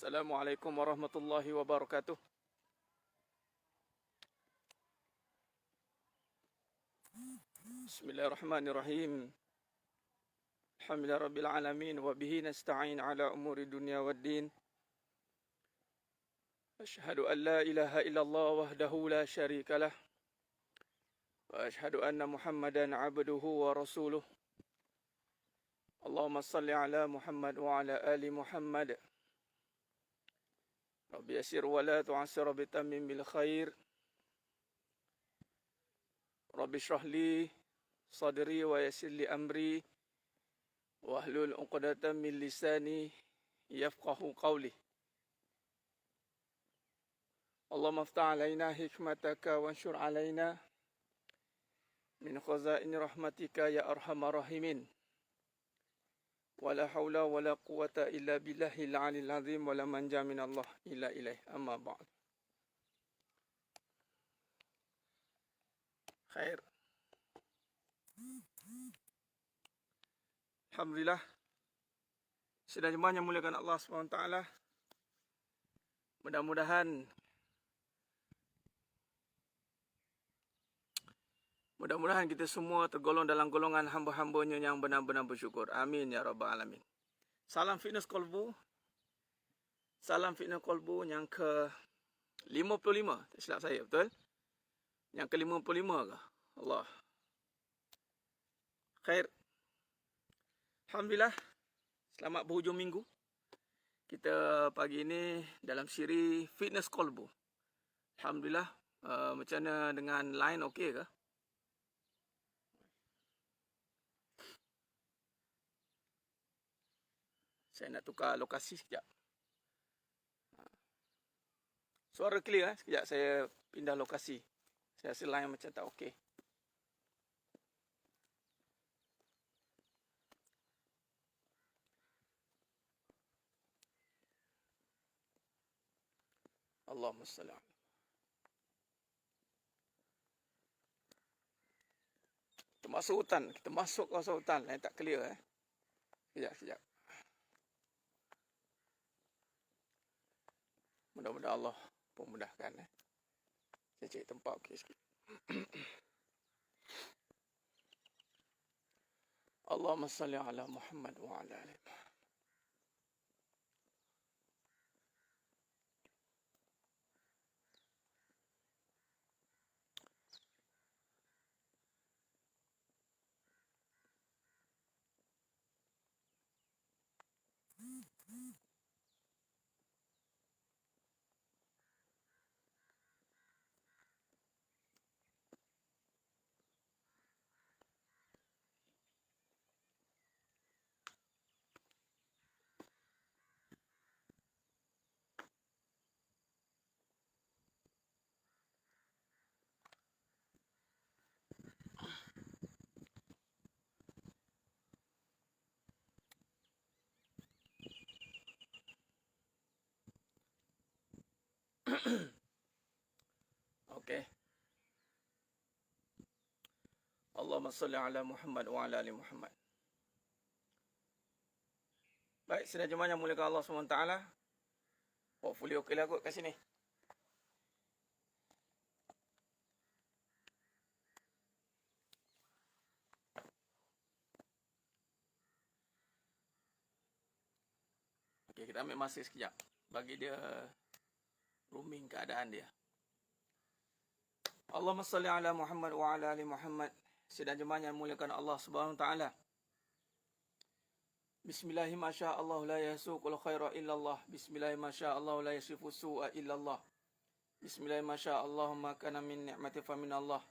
Assalamualaikum warahmatullahi wabarakatuh. Bismillahirrahmanirrahim. Alhamdulillah rabbil alamin wa bihi nasta'in ala umuri dunya waddin. Asyhadu an la ilaha illallah wahdahu la syarika lah. Wa asyhadu anna Muhammadan abduhu wa rasuluh. Allahumma salli ala Muhammad wa ala ali Muhammad. Rabbi yasir wa la tu'assir bi tamim bil khair. Rabbi shrah li sadri wa yassir li amri wahlul 'uqdatam min lisani yafqahu qawli. Allahumma iftah 'alaina hikmataka wanshur 'alaina min khazaini rahmatika ya arhamar rahimin. Wala haula wala quwata illa billahil 'aliyil 'azim wala manja minallah illa ilaih. Amma ba'd. Khair. Alhamdulillah. Sedang jemaah yang muliakan Allah SWT. Mudah-mudahan kita semua tergolong dalam golongan hamba-hambanya yang benar-benar bersyukur. Amin ya rabbal alamin. Salam fitness kolbu. Salam fitness kolbu yang ke 55. Tak silap saya, betul? Yang ke 55 ke? Allah. Khair. Alhamdulillah. Selamat berhujung minggu. Kita pagi ini dalam siri fitness kolbu. Alhamdulillah. Macam mana dengan line okey ke? Saya nak tukar lokasi sekejap. Suara clear. Sekejap saya pindah lokasi. Saya rasa line macam tak okey. Allahumma salli ala. Kita masuk hutan. Kita masuk kawasan hutan. Line tak clear. Sekejap. Mudah-mudahan Allah pemudahkan. Saya cari tempat okey sikit. Allahumma salli ala Muhammad wa ala ali Muhammad. Okey. Allahumma salli ala Muhammad wa ala ali Muhammad. Baik, sidang jemaah yang muliakan Allah SWT. Hopefully okey lah kot kat sini. Okey, kita ambil masa sekejap bagi dia roaming keadaan dia. Allahumma salli ala Muhammad wa ala ali Muhammad. Sidang jemaah yang muliakan Allah Subhanahu taala. Bismillahirrahmanirrahim. Masyaallah la yasuqul khaira illallah. Bismillahirrahmanirrahim. Masyaallah la yasifu su'a illallah. Bismillahirrahmanirrahim. Allahumma kana min ni'mati fa min Allah.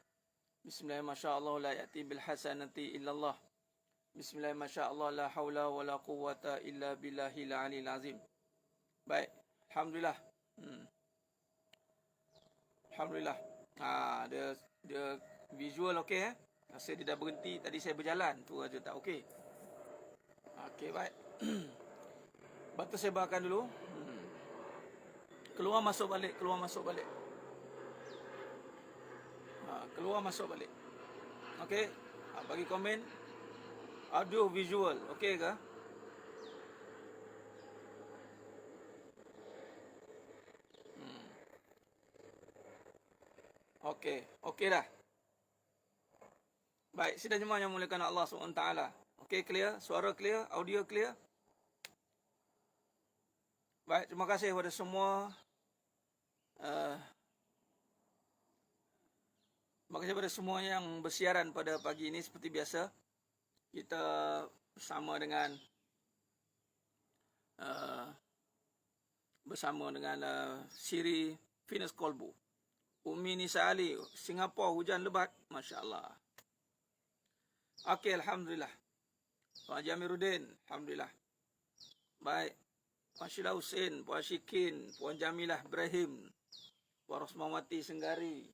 Bismillahirrahmanirrahim. La ya'ti bil hasanati illallah. Bismillahirrahmanirrahim. La haula wa la quwwata illa billahil aliyil azim. Baik, alhamdulillah. Alhamdulillah. Dia visual okey Rasa dia dah berhenti. Tadi saya berjalan tu aja tak okey. Okey, baik. Batu sebarkan dulu. Keluar masuk balik. Keluar masuk balik. Okey. Bagi komen. Audio visual okey ke? Okey. Okey dah. Baik, sidang jemaah yang muliakan Allah SWT. Okey, clear? Suara clear? Audio clear? Baik, terima kasih kepada semua. Terima kasih kepada semua yang bersiaran pada pagi ini. Seperti biasa, kita bersama dengan Siri Venus Kolbu. Umi Nisa Ali, Singapura hujan lebat. Masya Allah. Okey, Alhamdulillah. Pak Haji Amiruddin, Alhamdulillah. Baik. Puan Syila Hussein, Puan Syikin, Puan Jamilah Ibrahim, Puan Rosmawati Senggari,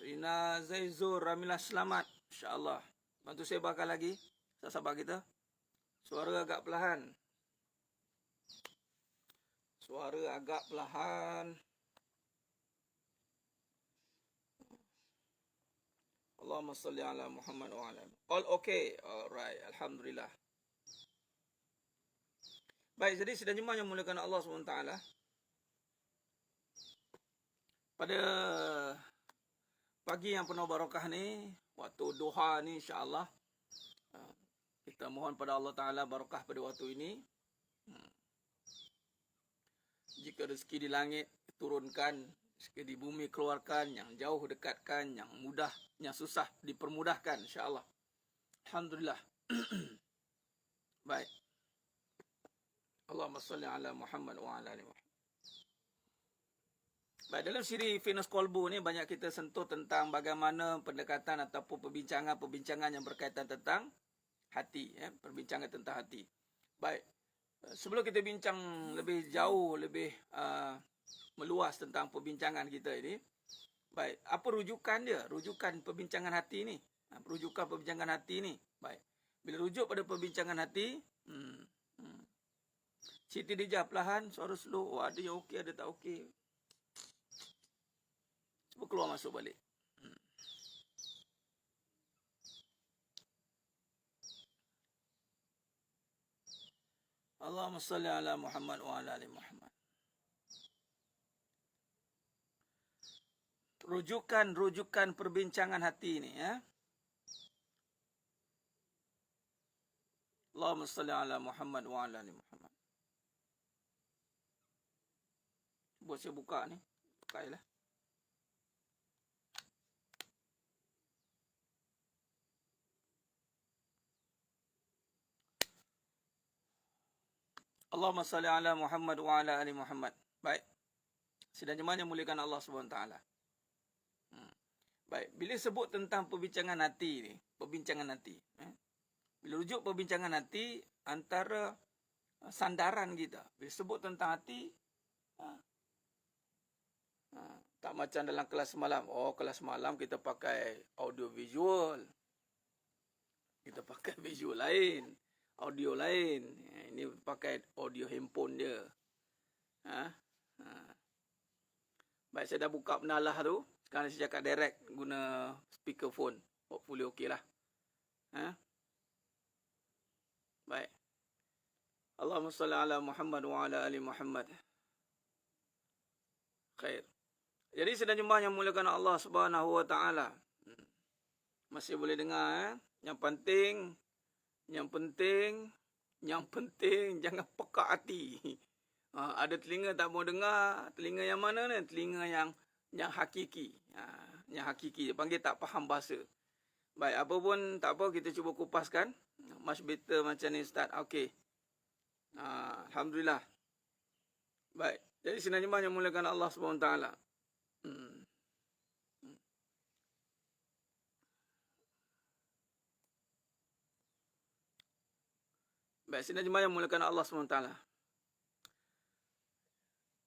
Rina Zaizur, Ramilah Selamat. InsyaAllah. Bantu saya bakal lagi. Sahabat kita. Suara agak perlahan. Suara agak perlahan. Allahumma salli ala Muhammad wa ala. All okay. Alright. Alhamdulillah. Baik, jadi sidang jemaah yang muliakan Allah SWT. Pada pagi yang penuh barakah ni, waktu duha ni insya-Allah, kita mohon pada Allah Ta'ala barakah pada waktu ini. Jika rezeki di langit turunkan, rezeki di bumi keluarkan, yang jauh dekatkan, yang mudah, yang susah dipermudahkan insya-Allah. Alhamdulillah. Baik. Allahumma salli ala Muhammad wa ala ali Muhammad. Baik, dalam siri Venus Kolbu ni banyak kita sentuh tentang bagaimana pendekatan ataupun perbincangan yang berkaitan tentang hati, perbincangan tentang hati. Baik. Sebelum kita bincang lebih jauh, lebih meluas tentang perbincangan kita ini, baik, apa rujukan dia? Rujukan perbincangan hati ni. Rujukan perbincangan hati ni. Baik. Bila rujuk pada perbincangan hati, Siti Dijah perlahan, suara slow. Oh, ada yang okey, ada tak okey. Cuba keluar masuk balik. Allahumma salli ala Muhammad wa ala ali Muhammad. Rujukan perbincangan hati ini, ya. Allahumma salli ala Muhammad wa ala ali Muhammad. Buat saya buka ni. Bukailah. Allahumma salli ala Muhammad wa ala ali Muhammad. Baik. Sidang jemaah yang muliakan Allah SWT. Baik. Bila sebut tentang perbincangan hati ni. Perbincangan hati. Bila rujuk perbincangan hati, antara sandaran kita. Bila sebut tentang hati, tak macam dalam kelas semalam. Oh, kelas semalam kita pakai audio visual. Kita pakai visual lain. Audio lain. Ini pakai audio handphone dia. Baik, saya dah buka penalah tu. Sekarang saya cakap direct guna speakerphone. Hopefully okey lah. Baik. Allahumma salli ala Muhammad wa ala ali Muhammad. Khair. Jadi sedang jemaah yang muliakan Allah Subhanahu wa taala. Masih boleh dengar, Yang penting jangan pekak hati. Ada telinga tak mau dengar, telinga yang mana ni? Telinga yang hakiki. Yang hakiki, dia panggil tak faham bahasa. Baik, apa pun tak apa, kita cuba kupaskan. Much better macam ni Ustaz. Okey. Alhamdulillah. Baik. Jadi sidang jemaah yang muliakan Allah Subhanahu wa taala. Baik, sidang jemaah yang muliakan Allah SWT.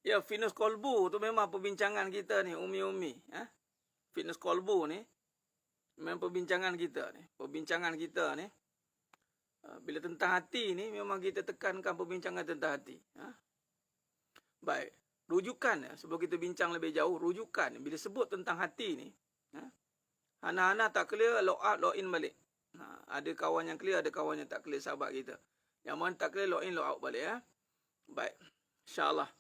Ya, Venus Kolbu tu memang perbincangan kita ni, Umi. Venus Kolbu ni, memang perbincangan kita ni. Perbincangan kita ni, bila tentang hati ni, memang kita tekankan perbincangan tentang hati. Baik, rujukan, sebelum kita bincang lebih jauh, rujukan, bila sebut tentang hati ni, Hana-hana tak clear, log out, log in balik. Ada kawan yang clear, ada kawan yang tak clear, sahabat kita. Yang mana tak clear, log in, log out balik. Baik. InsyaAllah.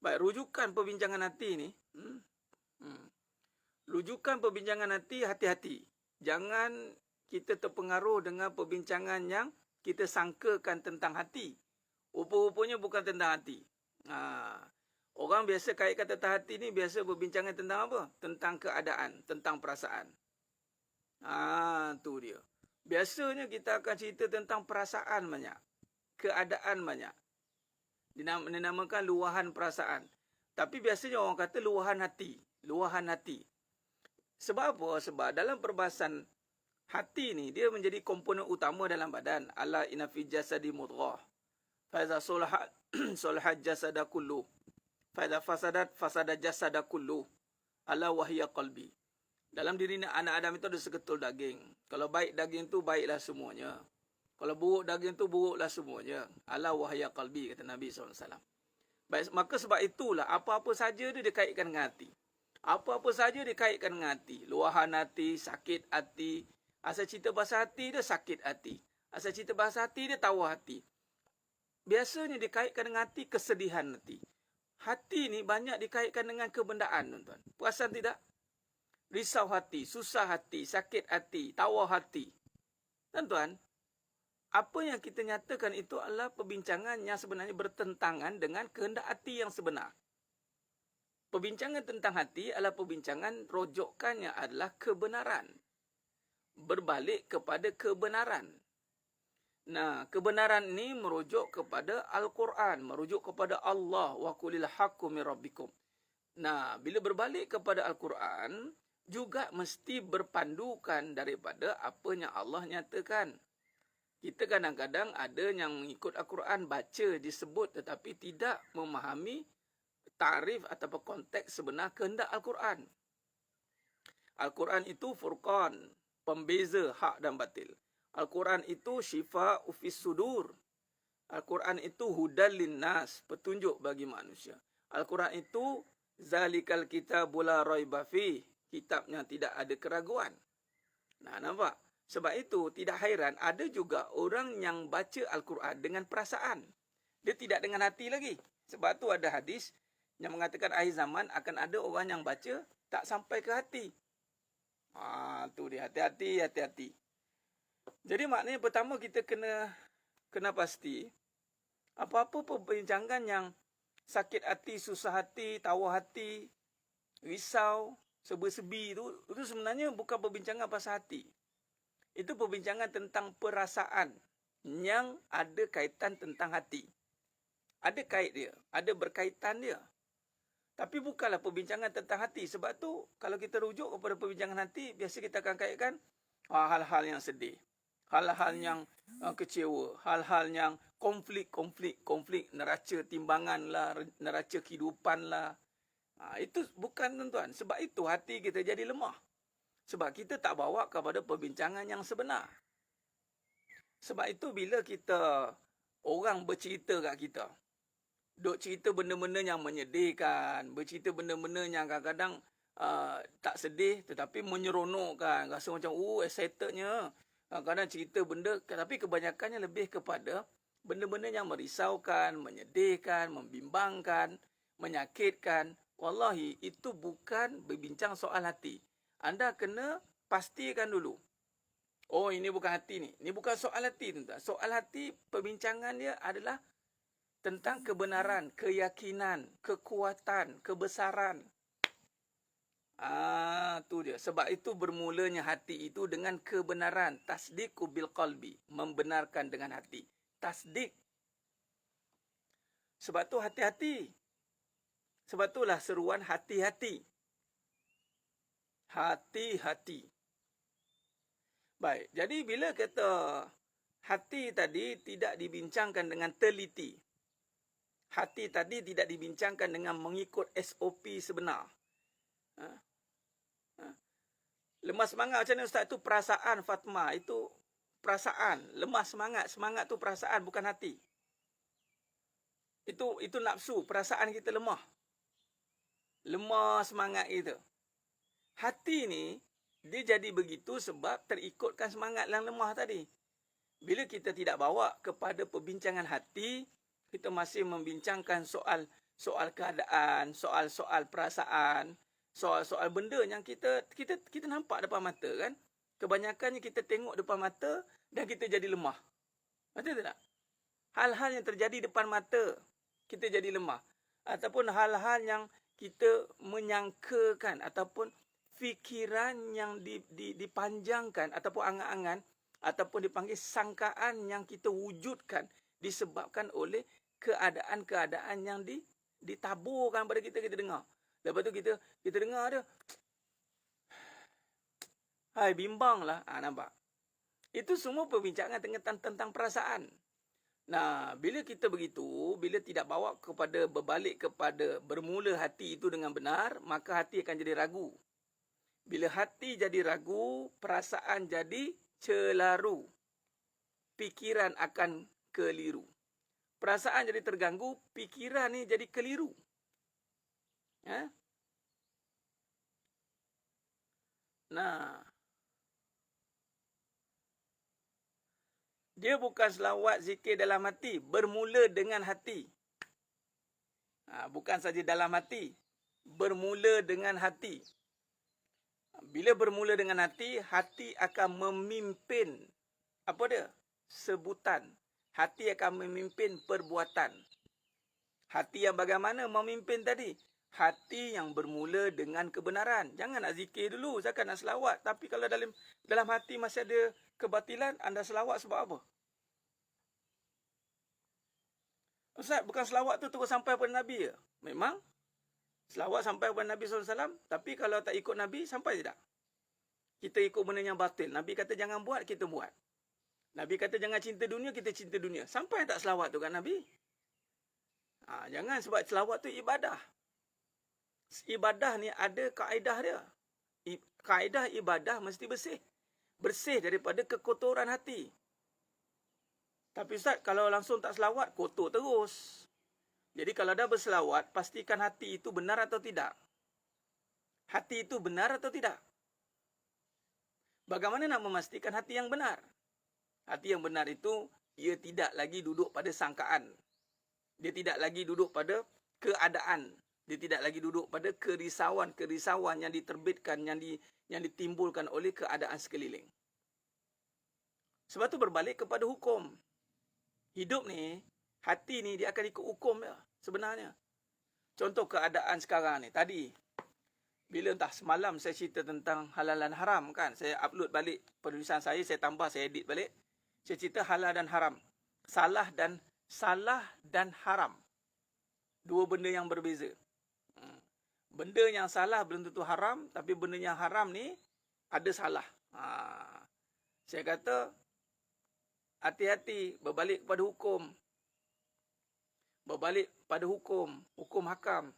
Baik, rujukan perbincangan hati ni. rujukan perbincangan hati, hati-hati. Jangan kita terpengaruh dengan perbincangan yang kita sangkakan tentang hati. Rupa-rupanya bukan tentang hati. Orang biasa kaitkan tentang hati ni biasa berbincangan tentang apa? Tentang keadaan, tentang perasaan. Tu dia. Biasanya kita akan cerita tentang perasaan banyak. Keadaan banyak. Dinamakan luahan perasaan. Tapi biasanya orang kata luahan hati. Luahan hati. Sebab apa? Sebab dalam perbahasan hati ni, dia menjadi komponen utama dalam badan. Ala inna fi jasadi mudghah. Faiza solahat jasada kullu. Faiza fasadat jasada kullu. Ala wahya qalbi. Dalam diri anak Adam itu ada seketul daging. Kalau baik daging tu, baiklah semuanya. Kalau buruk daging tu, buruklah semuanya. Ala wahya qalbi, kata Nabi SAW. Baik, maka sebab itulah, apa-apa saja dia dikaitkan dengan hati. Apa-apa saja dikaitkan dengan hati. Luahan hati, sakit hati. Asal cerita pasal hati, dia sakit hati. Asal cerita pasal hati, dia tawa hati. Biasanya dikaitkan dengan hati, kesedihan hati. Hati ni banyak dikaitkan dengan kebendaan, tuan-tuan. Perasan tidak? Risau hati, susah hati, sakit hati, tawa hati. Tuan-tuan, apa yang kita nyatakan itu adalah perbincangan yang sebenarnya bertentangan dengan kehendak hati yang sebenar. Perbincangan tentang hati adalah perbincangan rojokannya adalah kebenaran. Berbalik kepada kebenaran. Nah, kebenaran ini merujuk kepada Al-Quran, merujuk kepada Allah, wa qulil haqqu min rabbikum. Nah, bila berbalik kepada Al-Quran, juga mesti berpandukan daripada apa yang Allah nyatakan. Kita kadang-kadang ada yang mengikut Al-Quran, baca disebut tetapi tidak memahami tarif atau konteks sebenar kehendak Al-Quran. Al-Quran itu furqan, pembeza hak dan batil. Al-Quran itu syifa ufis sudur. Al-Quran itu hudal linnas, petunjuk bagi manusia. Al-Quran itu zalikal kitabul la raiba fi, kitabnya tidak ada keraguan. Nah, nampak? Sebab itu tidak hairan ada juga orang yang baca Al-Quran dengan perasaan. Dia tidak dengan hati lagi. Sebab tu ada hadis yang mengatakan akhir zaman akan ada orang yang baca tak sampai ke hati. Tu dia, hati-hati. Jadi maknanya pertama kita kena pasti apa-apa perbincangan yang sakit hati, susah hati, tawa hati, risau, serba-serbi itu sebenarnya bukan perbincangan pasal hati. Itu perbincangan tentang perasaan yang ada kaitan tentang hati. Ada kait dia, ada berkaitan dia. Tapi bukanlah perbincangan tentang hati. Sebab tu kalau kita rujuk kepada perbincangan hati, biasa kita akan kaitkan hal-hal yang sedih. Hal-hal yang kecewa. Hal-hal yang konflik, neraca timbangan lah, neraca kehidupan lah. Itu bukan, tuan-tuan. Sebab itu hati kita jadi lemah. Sebab kita tak bawa kepada perbincangan yang sebenar. Sebab itu bila orang bercerita kat kita, duk cerita benda-benda yang menyedihkan, bercerita benda-benda yang kadang-kadang tak sedih tetapi menyeronokkan, rasa macam excitednya. Kadang cerita benda, tapi kebanyakannya lebih kepada benda-benda yang merisaukan, menyedihkan, membimbangkan, menyakitkan. Wallahi, itu bukan berbincang soal hati. Anda kena pastikan dulu. Oh, ini bukan hati ni. Ini bukan soal hati, tuan-tuan. Soal hati, perbincangan dia adalah tentang kebenaran, keyakinan, kekuatan, kebesaran. Tu dia. Sebab itu bermulanya hati itu dengan kebenaran. Tasdiqu bil qalbi. Membenarkan dengan hati. Tasdik. Sebab tu hati-hati. Sebab itulah seruan hati-hati. Hati-hati. Baik. Jadi bila kata hati tadi tidak dibincangkan dengan teliti. Hati tadi tidak dibincangkan dengan mengikut SOP sebenar. Lemah semangat macam mana, Ustaz? Itu perasaan, Fatma. Itu perasaan. Lemah semangat. Semangat tu perasaan, bukan hati. Itu nafsu. Perasaan kita lemah. Lemah semangat kita. Hati ni, dia jadi begitu sebab terikutkan semangat yang lemah tadi. Bila kita tidak bawa kepada perbincangan hati, kita masih membincangkan soal keadaan, soal perasaan, soal-soal benda yang kita nampak depan mata kan. Kebanyakannya kita tengok depan mata dan kita jadi lemah. Betul tak? Hal-hal yang terjadi depan mata, kita jadi lemah. Ataupun hal-hal yang kita menyangkakan ataupun fikiran yang dipanjangkan ataupun angan-angan ataupun dipanggil sangkaan yang kita wujudkan disebabkan oleh keadaan-keadaan yang ditaburkan pada kita dengar. Lepas tu kita dengar dia, hai bimbanglah, nampak. Itu semua perbincangan tentang perasaan. Nah, bila kita begitu, bila tidak bawa kepada berbalik kepada bermula hati itu dengan benar, maka hati akan jadi ragu. Bila hati jadi ragu, perasaan jadi celaru. Pikiran akan keliru. Perasaan jadi terganggu, pikiran ni jadi keliru. Ya? Nah, dia bukan selawat zikir dalam hati, bermula dengan hati. Bukan saja dalam hati, bermula dengan hati. Bila bermula dengan hati, hati akan memimpin apa dia? Sebutan. Hati akan memimpin perbuatan. Hati yang bagaimana memimpin tadi? Hati yang bermula dengan kebenaran. Jangan nak zikir dulu, zakat nak selawat. Tapi kalau dalam hati masih ada kebatilan, anda selawat sebab apa? Ustaz, bukan selawat tu terus sampai pada Nabi ya? Memang selawat sampai kepada Nabi SAW. Tapi kalau tak ikut Nabi, sampai tidak? Kita ikut benda yang batil. Nabi kata jangan buat, kita buat. Nabi kata jangan cinta dunia, kita cinta dunia. Sampai tak selawat tu kat Nabi? Jangan, sebab selawat tu ibadah. Ibadah ni ada kaedah dia. Kaedah ibadah mesti bersih. Bersih daripada kekotoran hati. Tapi Ustaz, kalau langsung tak selawat, kotor terus. Jadi kalau dah berselawat, pastikan hati itu benar atau tidak. Hati itu benar atau tidak. Bagaimana nak memastikan hati yang benar? Hati yang benar itu, ia tidak lagi duduk pada sangkaan. Dia tidak lagi duduk pada keadaan. Dia tidak lagi duduk pada kerisauan yang diterbitkan, yang ditimbulkan oleh keadaan sekeliling. Sebab tu berbalik kepada hukum. Hidup ni, hati ni dia akan ikut hukum ya, sebenarnya. Contoh keadaan sekarang ni. Tadi, bila entah semalam saya cerita tentang halal dan haram kan. Saya upload balik penulisan saya tambah, saya edit balik. Saya cerita halal dan haram. Salah dan haram. Dua benda yang berbeza. Benda yang salah belum tentu haram, tapi benda yang haram ni ada salah. Saya kata, hati-hati berbalik kepada hukum. Berbalik pada hukum hakam.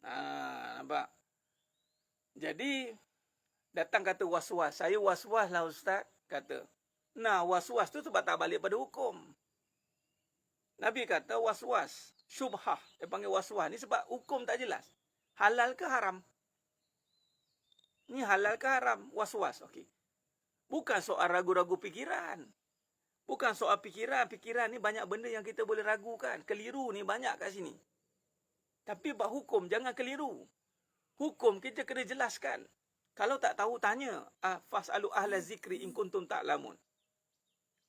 Nampak? Jadi, datang kata was-was. Saya was-was lah Ustaz, kata. Nah, was-was tu sebab tak balik pada hukum. Nabi kata was-was, syubhah. Dia panggil was-was ni sebab hukum tak jelas. Halal ke haram? Ni halal ke haram? Was-was, okey. Bukan soal ragu-ragu fikiran. Bukan soal fikiran. Fikiran ni banyak benda yang kita boleh ragukan. Keliru ni banyak kat sini. Tapi bab hukum, jangan keliru. Hukum kita kena jelaskan. Kalau tak tahu, tanya. Fas'alu ahla zikri in kuntum ta'lamun.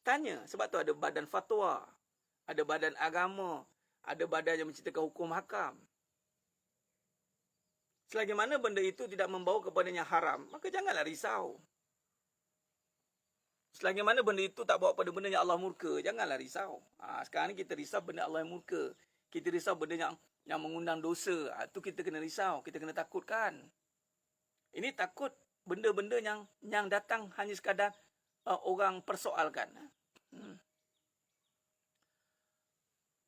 Tanya. Sebab tu ada badan fatwa. Ada badan agama. Ada badan yang menceritakan hukum hakam. Selagi mana benda itu tidak membawa kepada yang haram, maka janganlah risau. Selagi mana benda itu tak bawa pada benda yang Allah murka, janganlah risau. Sekarang ni kita risau benda Allah yang murka. Kita risau benda yang mengundang dosa. Itu kita kena risau, kita kena takutkan. Ini takut benda-benda yang datang hanya sekadar orang persoalkan.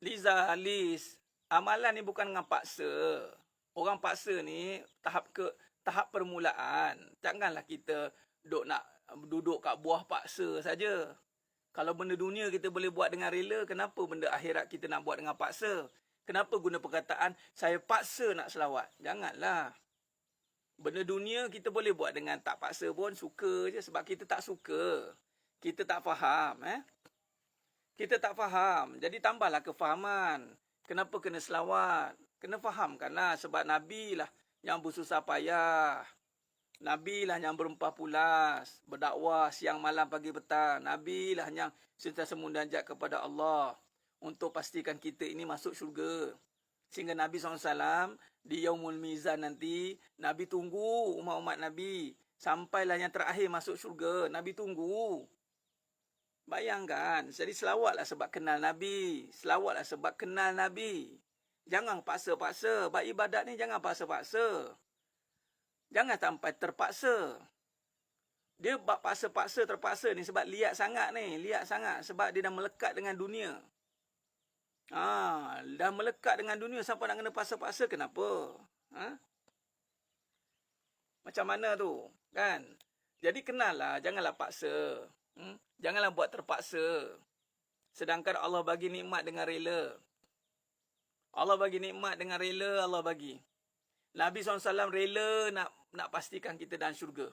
Liza, Liz, amalan ni bukan dengan paksa. Orang paksa ni tahap permulaan. Janganlah kita duduk kat buah paksa saja. Kalau benda dunia kita boleh buat dengan rela, kenapa benda akhirat kita nak buat dengan paksa? Kenapa guna perkataan, saya paksa nak selawat? Janganlah. Benda dunia kita boleh buat dengan tak paksa pun, suka je. Sebab kita tak suka. Kita tak faham. Kita tak faham. Jadi tambahlah kefahaman. Kenapa kena selawat? Kena fahamkanlah. Sebab Nabi lah yang bersusah payah. Nabi lah yang berempah pulas, berdakwah siang malam pagi petang. Nabi lah yang sentiasa munajat kepada Allah untuk pastikan kita ini masuk syurga. Sehingga Nabi SAW di Yaumul Mizan nanti, Nabi tunggu umat-umat Nabi. Sampailah yang terakhir masuk syurga. Nabi tunggu. Bayangkan, jadi selawatlah sebab kenal Nabi. Selawatlah sebab kenal Nabi. Jangan paksa-paksa. Buat ibadat ni jangan paksa-paksa. Jangan sampai terpaksa. Dia buat paksa-paksa, terpaksa ni sebab liat sangat ni. Liat sangat sebab dia dah melekat dengan dunia. Dah melekat dengan dunia sampai nak kena paksa-paksa. Kenapa? Macam mana tu? Kan? Jadi kenal lah. Janganlah paksa. Janganlah buat terpaksa. Sedangkan Allah bagi nikmat dengan rela. Allah bagi nikmat dengan rela, Allah bagi. Nabi SAW rela nak pastikan kita dalam syurga.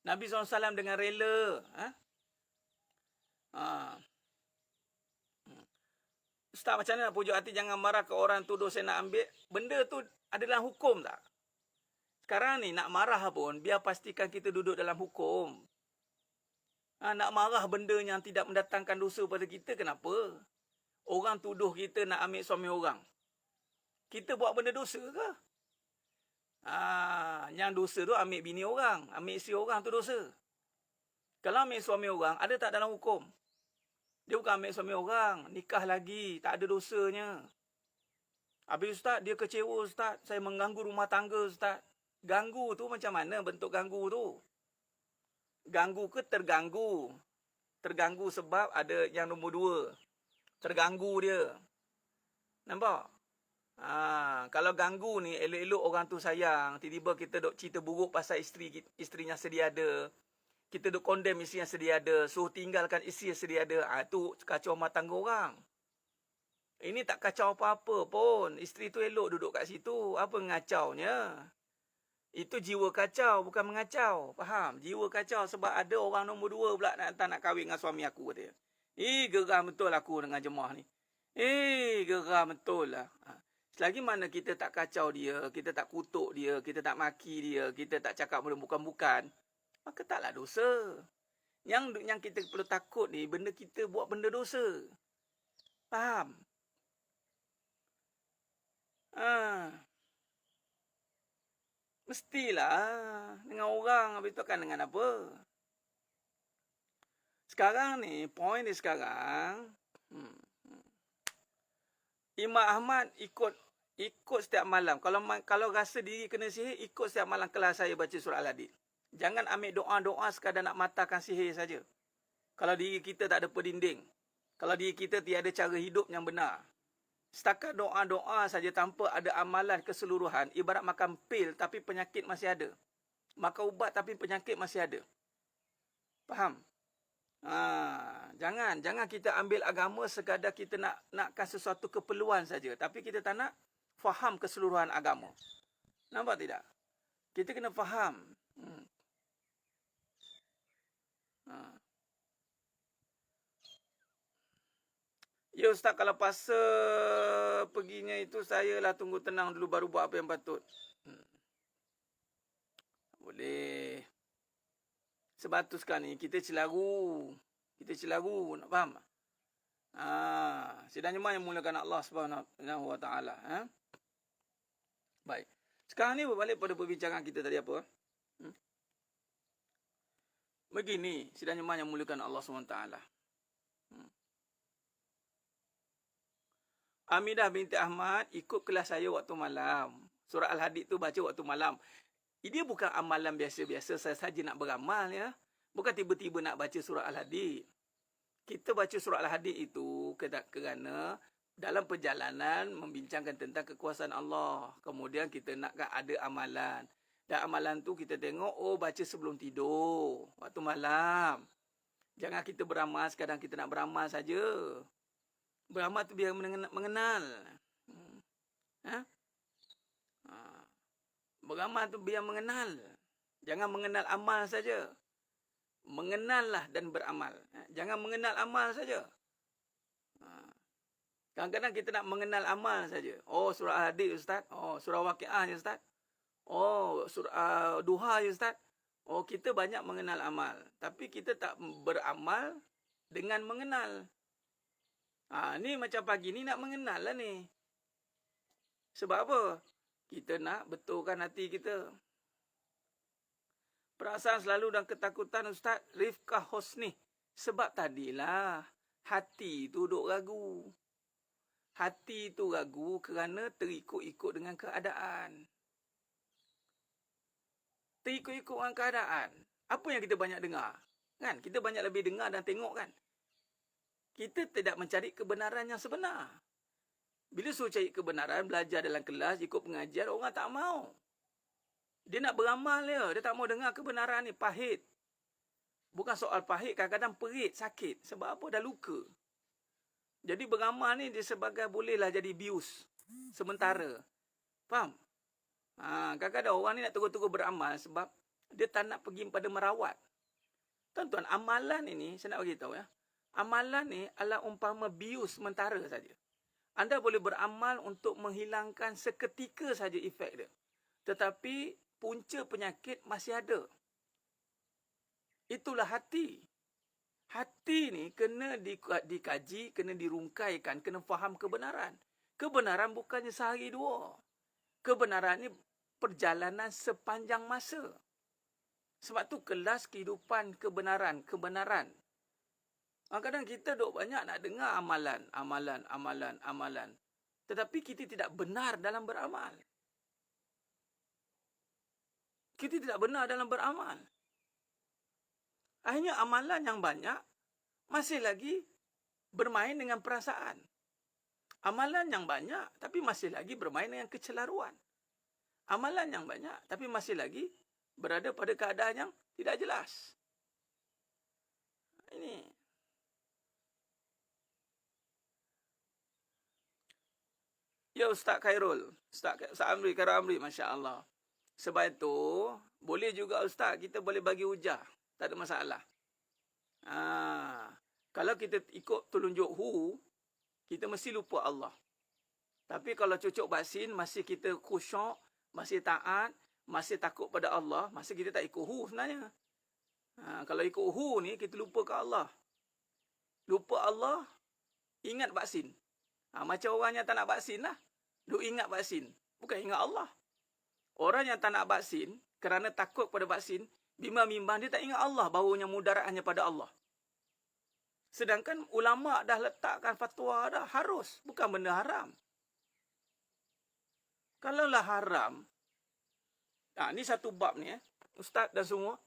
Nabi SAW dengan rela. Ustaz, macam mana nak pujuk hati jangan marah ke orang tuduh saya nak ambil? Benda tu ada dalam hukum tak? Sekarang ni nak marah pun, biar pastikan kita duduk dalam hukum. Nak marah benda yang tidak mendatangkan dosa pada kita, kenapa? Orang tuduh kita nak ambil suami orang. Kita buat benda dosa ke? Yang dosa tu ambil bini orang, ambil isteri orang tu dosa. Kalau ambil suami orang, ada tak dalam hukum? Dia bukan ambil suami orang, nikah lagi, tak ada dosanya. Habis Ustaz, dia kecewa Ustaz, saya mengganggu rumah tangga Ustaz. Ganggu tu macam mana bentuk ganggu tu? Ganggu ke terganggu? Terganggu sebab ada yang nombor 2. Terganggu dia. Nampak? Kalau ganggu ni, elok-elok orang tu sayang. Tiba-tiba kita duk cerita buruk pasal isterinya sedia ada. Kita duk condemn isteri yang sedia ada. Suruh tinggalkan isteri yang sedia ada. Tu kacau rumah tangga orang. Ini tak kacau apa-apa pun. Isteri tu elok duduk kat situ. Apa ngacaunya? Itu jiwa kacau, bukan mengacau. Faham? Jiwa kacau sebab ada orang nombor 2 pula nak kahwin dengan suami aku, kata dia. Geram betul aku dengan jemaah ni. Geram betul lah. Selagi mana kita tak kacau dia, kita tak kutuk dia, kita tak maki dia, kita tak cakap benda bukan-bukan, maka taklah dosa. Yang kita perlu takut ni, benda kita buat benda dosa. Faham? Mestilah dengan orang, habis tu kan dengan apa? Sekarang ni, poin ni sekarang, Imam Ahmad ikut setiap malam. Kalau rasa diri kena sihir, ikut setiap malam kelas saya baca surah Al-Hadid. Jangan ambil doa-doa sekadar nak matahkan sihir saja. Kalau diri kita tak ada pendinding, kalau diri kita tiada cara hidup yang benar, setakat doa-doa saja tanpa ada amalan keseluruhan, ibarat makan pil tapi penyakit masih ada. Makan ubat tapi penyakit masih ada. Faham? Jangan kita ambil agama sekadar kita nakkan sesuatu keperluan saja, tapi kita tak nak faham keseluruhan agama. Nampak tidak? Kita kena faham. Ya Ustaz, kalau puasa perginya itu, saya lah tunggu tenang dulu baru buat apa yang patut. Boleh. Sebab tu sekarang ni kita celaru. Nak faham? Sidang jemaah yang mulakan Allah Subhanahu Wa Taala. Baik. Sekarang ni berbalik pada perbincangan kita tadi apa? Begini, sidang jemaah yang mulakan Allah Subhanahu Wa Taala. Hamidah binti Ahmad ikut kelas saya waktu malam. Surah Al-Hadid tu baca waktu malam. Dia bukan amalan biasa-biasa saya saja nak beramal ya. Bukan tiba-tiba nak baca surah Al-Hadid. Kita baca surah Al-Hadid itu kerana dalam perjalanan membincangkan tentang kekuasaan Allah. Kemudian kita nakkan ada amalan. Dan amalan tu kita tengok, baca sebelum tidur. Waktu malam. Jangan kita beramal sekadar kita nak beramal saja. Beramal tu biar mengenal. Beramal tu biar mengenal. Jangan mengenal amal saja. Mengenallah dan beramal. Jangan mengenal amal saja. Kadang-kadang kita nak mengenal amal saja. Surah Al-Hadid Ustaz. Surah Waqiah Ustaz. Oh, surah duha ya Ustaz. Oh, kita banyak mengenal amal. Tapi kita tak beramal dengan mengenal. Ni macam pagi ni nak mengenal lah ni. Sebab apa? Kita nak betulkan hati kita. Perasaan selalu dan ketakutan Ustaz Rifqah Husni. Sebab tadilah hati tu duk ragu. Hati tu ragu kerana terikut-ikut dengan keadaan. Terikut-ikut dengan keadaan. Apa yang kita banyak dengar? Kan? Kita banyak lebih dengar dan tengok kan? Kita tidak mencari kebenaran yang sebenar. Bila suruh cari kebenaran, belajar dalam kelas, ikut pengajian, orang tak mau. Dia nak beramal dia. Dia tak mau dengar kebenaran ni. Pahit. Bukan soal pahit, kadang-kadang perit, sakit. Sebab apa? Dah luka. Jadi beramal ni dia sebagai bolehlah jadi bius. Sementara. Faham? Kadang-kadang orang ni nak terus-terus beramal sebab dia tak nak pergi pada merawat. Tuan-tuan, amalan ini, saya nak beritahu ya. Amalan ni adalah umpama bius sementara saja. Anda boleh beramal untuk menghilangkan seketika saja efek dia. Tetapi punca penyakit masih ada. Itulah hati. Hati ni kena dikaji, kena dirungkaikan, kena faham kebenaran. Kebenaran bukannya sehari dua. Kebenaran ni perjalanan sepanjang masa. Sebab tu kelas kehidupan kebenaran. Kadang-kadang kita duk banyak nak dengar amalan. Tetapi kita tidak benar dalam beramal. Kita tidak benar dalam beramal. Akhirnya amalan yang banyak masih lagi bermain dengan perasaan. Amalan yang banyak tapi masih lagi bermain dengan kecelaruan. Amalan yang banyak tapi masih lagi berada pada keadaan yang tidak jelas. Ini. Ya Ustaz Khairul. Ustaz Amri, Masya Allah. Sebab itu, boleh juga Ustaz, kita boleh bagi hujah. Tak ada masalah. Kalau kita ikut telunjuk Hu, kita mesti lupa Allah. Tapi kalau cucuk basin, masih kita khusyuk, masih taat, masih takut pada Allah, masih kita tak ikut Hu sebenarnya. Kalau ikut Hu ni, kita lupa ke Allah. Lupa Allah, ingat vaksin. Macam orang yang tak nak vaksin lah. Duk ingat vaksin. Bukan ingat Allah. Orang yang tak nak vaksin, kerana takut pada vaksin, bimbang-bimbang dia tak ingat Allah, bahawanya mudarat hanya pada Allah. Sedangkan ulama' dah letakkan fatwa dah, harus. Bukan benda haram. Kalaulah haram, ni satu bab ni, Ustaz dan semua.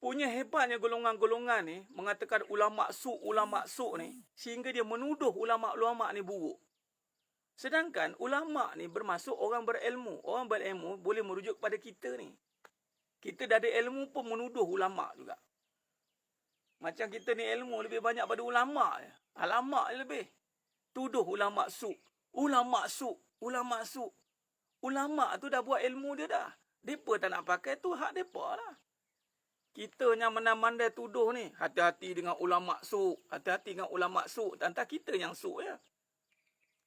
Punya hebatnya golongan-golongan ni, mengatakan ulama' su' ni, sehingga dia menuduh ulama' ni buruk. Sedangkan ulama' ni bermaksud orang berilmu. Orang berilmu boleh merujuk pada kita ni. Kita dah ada ilmu pun menuduh ulama' juga. Macam kita ni ilmu lebih banyak pada ulama' je. Alamak lebih. Tuduh ulama' su'. Ulama' tu dah buat ilmu dia dah. Mereka tak nak pakai tu hak mereka lah. Kita yang mandai-mandai tuduh ni. Hati-hati dengan ulama' su'. Hati-hati dengan ulama' su'. Entah kita yang su' ya.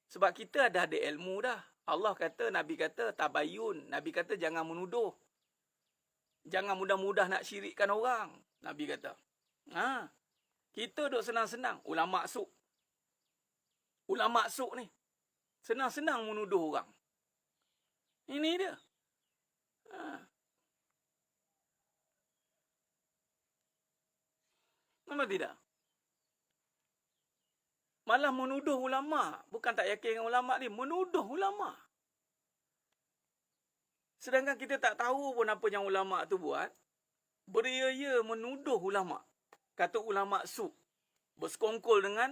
Sebab kita dah ada ilmu dah. Allah kata, Nabi kata, tabayun. Nabi kata, jangan menuduh. Jangan mudah-mudah nak syirikkan orang. Nabi kata. Kita duk senang-senang. Ulama' su'. Ulama' su' ni. Senang-senang menuduh orang. Ini dia. Memang tidak. Malah menuduh ulama'. Bukan tak yakin dengan ulama' ni. Menuduh ulama'. Sedangkan kita tak tahu pun apa yang ulama' tu buat. Beria-ia menuduh ulama'. Kata ulama' su'. Bersekongkol dengan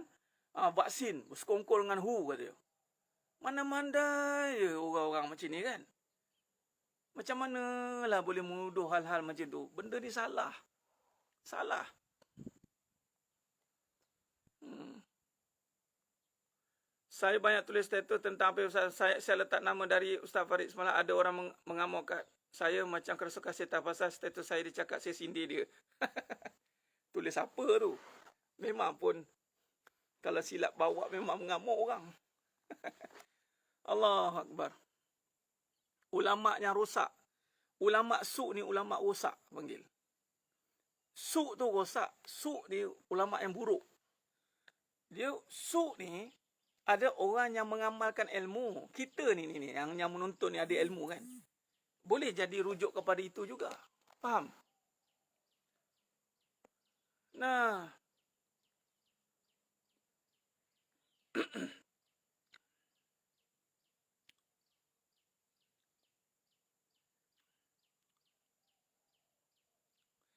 vaksin. Bersekongkol dengan Hu kata dia. Mana-mana je orang-orang macam ni kan. Macam manalah boleh menuduh hal-hal macam tu. Benda ni salah. Salah. Saya banyak tulis status tentang apa saya letak nama dari Ustaz Farid semalam. Ada orang mengamuk kat saya macam kerasa kasih tahu pasal status saya dia cakap saya sindir dia. Tulis apa tu? Memang pun kalau silap bawa memang mengamuk orang. Allahu Akbar. ulama yang rosak. Ulama su' ni ulama rosak panggil. Su' tu rosak. Su' ni ulama yang buruk. Dia su' ni ada orang yang mengamalkan ilmu. Kita ni yang menonton ni ada ilmu kan. Boleh jadi rujuk kepada itu juga. Faham? Nah.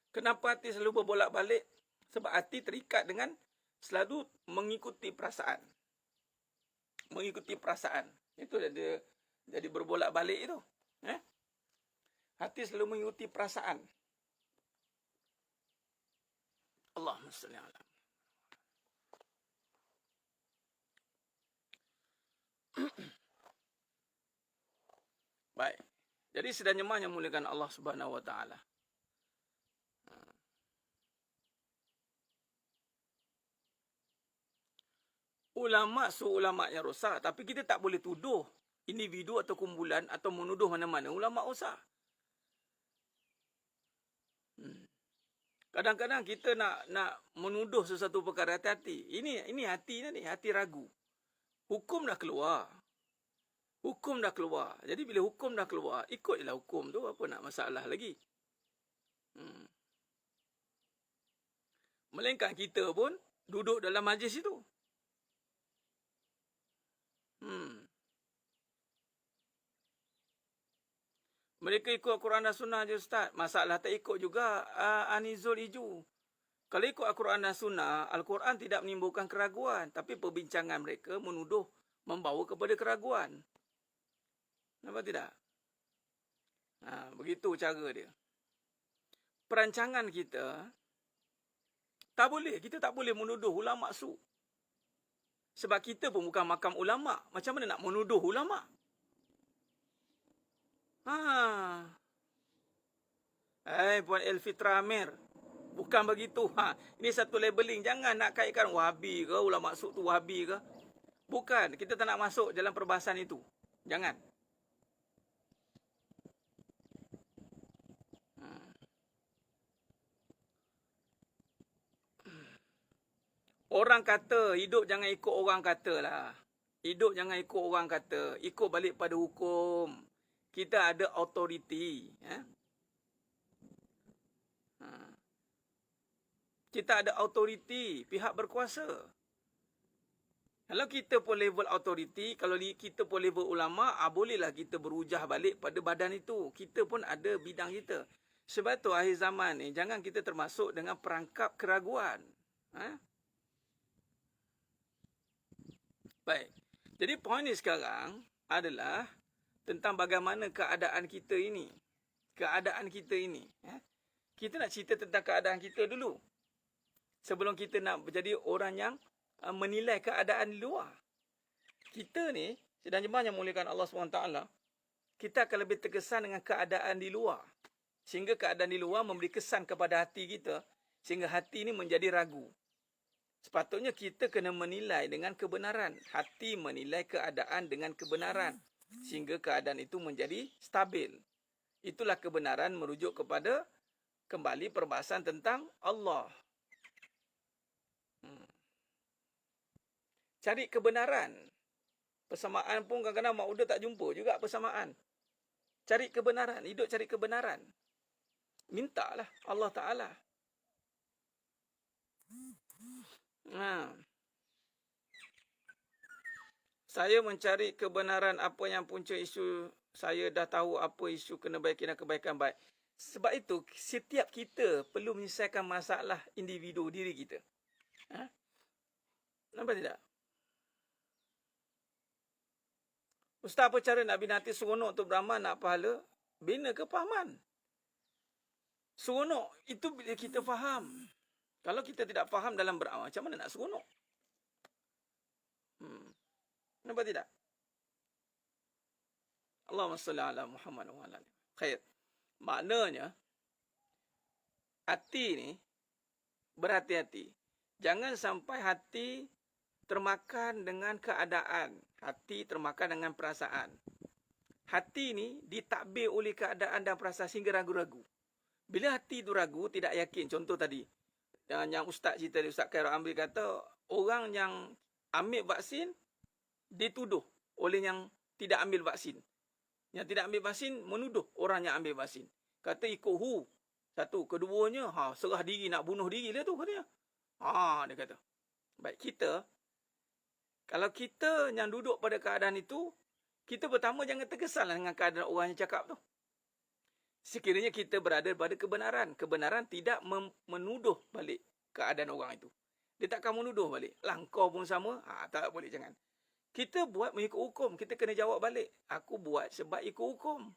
Kenapa hati selalu berbolak-balik? Sebab hati terikat dengan selalu mengikuti perasaan. Mengikuti perasaan. Itu dia jadi berbolak-balik itu. Hati selalu mengikuti perasaan. Allahumma salli ala. Baik. Jadi sedang jemaah yang muliakan Allah Subhanahu wa taala. Ulama ulama yang rosak, tapi kita tak boleh tuduh individu atau kumpulan atau menuduh mana-mana ulama rosak. Kadang-kadang kita nak menuduh sesuatu perkara, hati-hati. Ini hati ni, hati ragu. Hukum dah keluar. Hukum dah keluar. Jadi bila hukum dah keluar, ikutlah hukum tu, apa nak masalah lagi. Melainkan kita pun duduk dalam majlis itu. Mereka ikut Al-Quran dan Sunnah je Ustaz. Masalah tak ikut juga Anizul Iju. Kalau ikut Al-Quran dan Sunnah, Al-Quran tidak menimbulkan keraguan. Tapi perbincangan mereka menuduh, membawa kepada keraguan. Nampak tidak? Begitu cara dia. Perancangan kita, kita tak boleh menuduh ulama su. Sebab kita pun bukan makam ulama. Macam mana nak menuduh ulama? Puan Elfitra Amir. Bukan begitu. Ini satu labeling. Jangan nak kaitkan Wahabi ke, ulama su tu Wahabi ke. Bukan. Kita tak nak masuk dalam perbahasan itu. Jangan. Orang kata, hidup jangan ikut orang kata lah. Hidup jangan ikut orang kata. Ikut balik pada hukum. Kita ada autoriti. Kita ada autoriti, pihak berkuasa. Kalau kita pun level autoriti, kalau kita pun level ulama, bolehlah kita berujah balik pada badan itu. Kita pun ada bidang kita. Sebab tu akhir zaman ni, jangan kita termasuk dengan perangkap keraguan. Baik. Jadi poin ni sekarang adalah tentang bagaimana keadaan kita ini. Keadaan kita ini. Kita nak cerita tentang keadaan kita dulu. Sebelum kita nak menjadi orang yang menilai keadaan di luar. Kita ni, sedang jemaah yang muliakan Allah SWT, kita akan lebih terkesan dengan keadaan di luar. Sehingga keadaan di luar memberi kesan kepada hati kita. Sehingga hati ini menjadi ragu. Sepatutnya kita kena menilai dengan kebenaran. Hati menilai keadaan dengan kebenaran. Sehingga keadaan itu menjadi stabil. Itulah kebenaran merujuk kepada kembali perbahasan tentang Allah. Cari kebenaran. Persamaan pun kadang-kadang mak uda tak jumpa juga persamaan. Cari kebenaran. Hidup cari kebenaran. Mintalah Allah Ta'ala. Saya mencari kebenaran apa yang punca isu. Saya dah tahu apa isu kebaikan dan kebaikan baik. Sebab itu, setiap kita perlu menyelesaikan masalah individu diri kita. Nampak tidak? Ustaz, apa cara nak bina hati seronok untuk beramal nak pahala? Bina kefahaman. Seronok, itu bila kita faham. Kalau kita tidak faham dalam beramal, macam mana nak seronok? Nampak tidak? Allahumma salli ala Muhammad wa ala alihi. Khair. Maknanya, hati ni berhati-hati. Jangan sampai hati termakan dengan keadaan. Hati termakan dengan perasaan. hati ni ditakbir oleh keadaan dan perasaan sehingga ragu-ragu. Bila hati tu ragu, tidak yakin. Contoh tadi, yang Ustaz cerita, Ustaz Khairul Amri kata, orang yang ambil vaksin, dituduh oleh yang tidak ambil vaksin. Yang tidak ambil vaksin, menuduh orang yang ambil vaksin. Kata ikut who. Satu. Keduanya, serah diri, nak bunuh diri dia tu, katanya. Dia kata. Baik, kita, kalau kita yang duduk pada keadaan itu, kita pertama jangan terkesan dengan keadaan orang yang cakap tu. Sekiranya kita berada pada kebenaran. Kebenaran tidak menuduh balik keadaan orang itu. Dia takkan menuduh balik. Kau pun sama. Tak boleh, jangan. Kita buat mengikut hukum. Kita kena jawab balik. Aku buat sebab ikut hukum.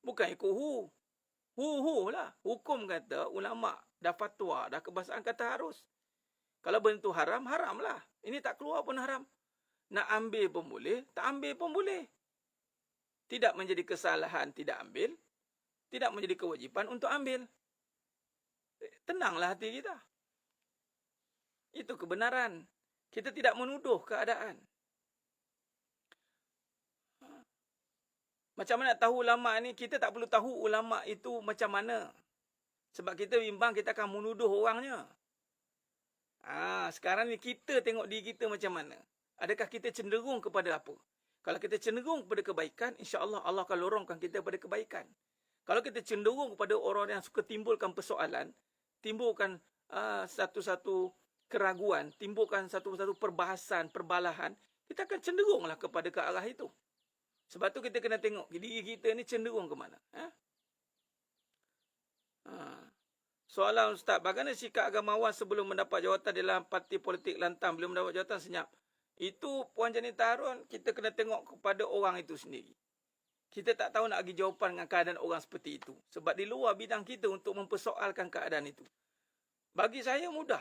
Bukan ikut who. Who lah. Hukum kata, ulama' dah fatwa, dah kebahasaan kata harus. Kalau benda tu haram, haram lah. Ini tak keluar pun haram. Nak ambil pun boleh, tak ambil pun boleh. Tidak menjadi kesalahan tidak ambil. Tidak menjadi kewajipan untuk ambil. Tenanglah hati kita. Itu kebenaran. Kita tidak menuduh keadaan. Macam mana tahu ulama' ni? Kita tak perlu tahu ulama' itu macam mana. Sebab kita bimbang kita akan menuduh orangnya. Sekarang ni kita tengok diri kita macam mana. Adakah kita cenderung kepada apa? Kalau kita cenderung kepada kebaikan, insya-Allah Allah akan lorongkan kita kepada kebaikan. Kalau kita cenderung kepada orang yang suka timbulkan persoalan, timbulkan satu-satu keraguan, timbulkan satu-satu perbahasan, perbalahan, kita akan cenderunglah kepada ke arah itu. Sebab tu kita kena tengok diri kita ni cenderung ke mana. Soalan Ustaz, bagaimana sikap agamawan sebelum mendapat jawatan dalam parti politik lantang, belum mendapat jawatan senyap? Itu Puan Janita Harun, kita kena tengok kepada orang itu sendiri. Kita tak tahu nak bagi jawapan dengan keadaan orang seperti itu. Sebab di luar bidang kita untuk mempersoalkan keadaan itu. Bagi saya mudah.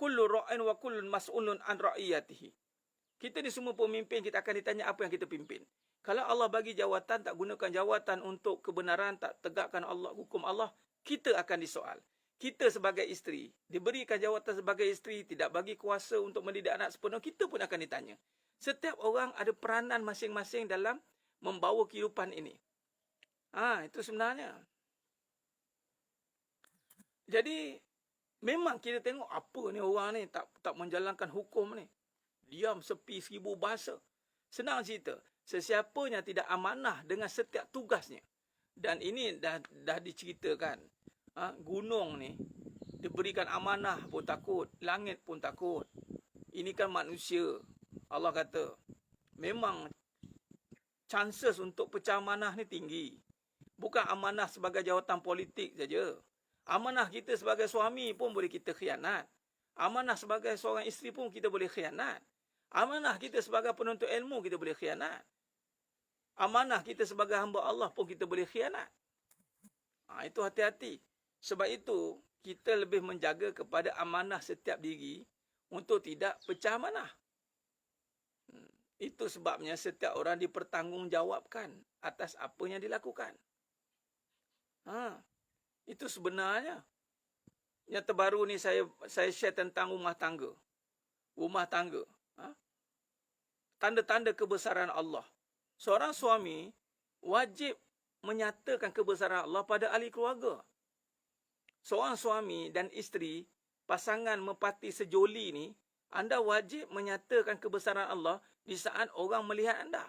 Kullu ra'in wa kullun mas'ulun an ra'iyatihi. Kita ni semua pemimpin, kita akan ditanya apa yang kita pimpin. Kalau Allah bagi jawatan, tak gunakan jawatan untuk kebenaran, tak tegakkan Allah, hukum Allah, kita akan disoal. Kita sebagai isteri, diberikan jawatan sebagai isteri, tidak bagi kuasa untuk mendidik anak sepenuh, kita pun akan ditanya. Setiap orang ada peranan masing-masing dalam membawa kehidupan ini. Itu sebenarnya. Jadi, memang kita tengok apa ni orang ni tak menjalankan hukum ni. Diam sepi 1000 bahasa. Senang cerita. Sesiapa yang tidak amanah dengan setiap tugasnya. Dan ini dah diceritakan. Gunung ni diberikan amanah pun takut. Langit pun takut. Ini kan manusia. Allah kata, memang chances untuk pecah amanah ni tinggi. Bukan amanah sebagai jawatan politik saja. Amanah kita sebagai suami pun boleh kita khianat. Amanah sebagai seorang isteri pun kita boleh khianat. Amanah kita sebagai penuntut ilmu kita boleh khianat. Amanah kita sebagai hamba Allah pun kita boleh khianat. Itu hati-hati. Sebab itu, kita lebih menjaga kepada amanah setiap diri untuk tidak pecah amanah. Itu sebabnya setiap orang dipertanggungjawabkan atas apa yang dilakukan. Itu sebenarnya. Yang terbaru ni saya share tentang rumah tangga. Rumah tangga. Tanda-tanda kebesaran Allah. Seorang suami wajib menyatakan kebesaran Allah pada ahli keluarga. Seorang suami dan isteri, pasangan merpati sejoli ni, anda wajib menyatakan kebesaran Allah di saat orang melihat anda.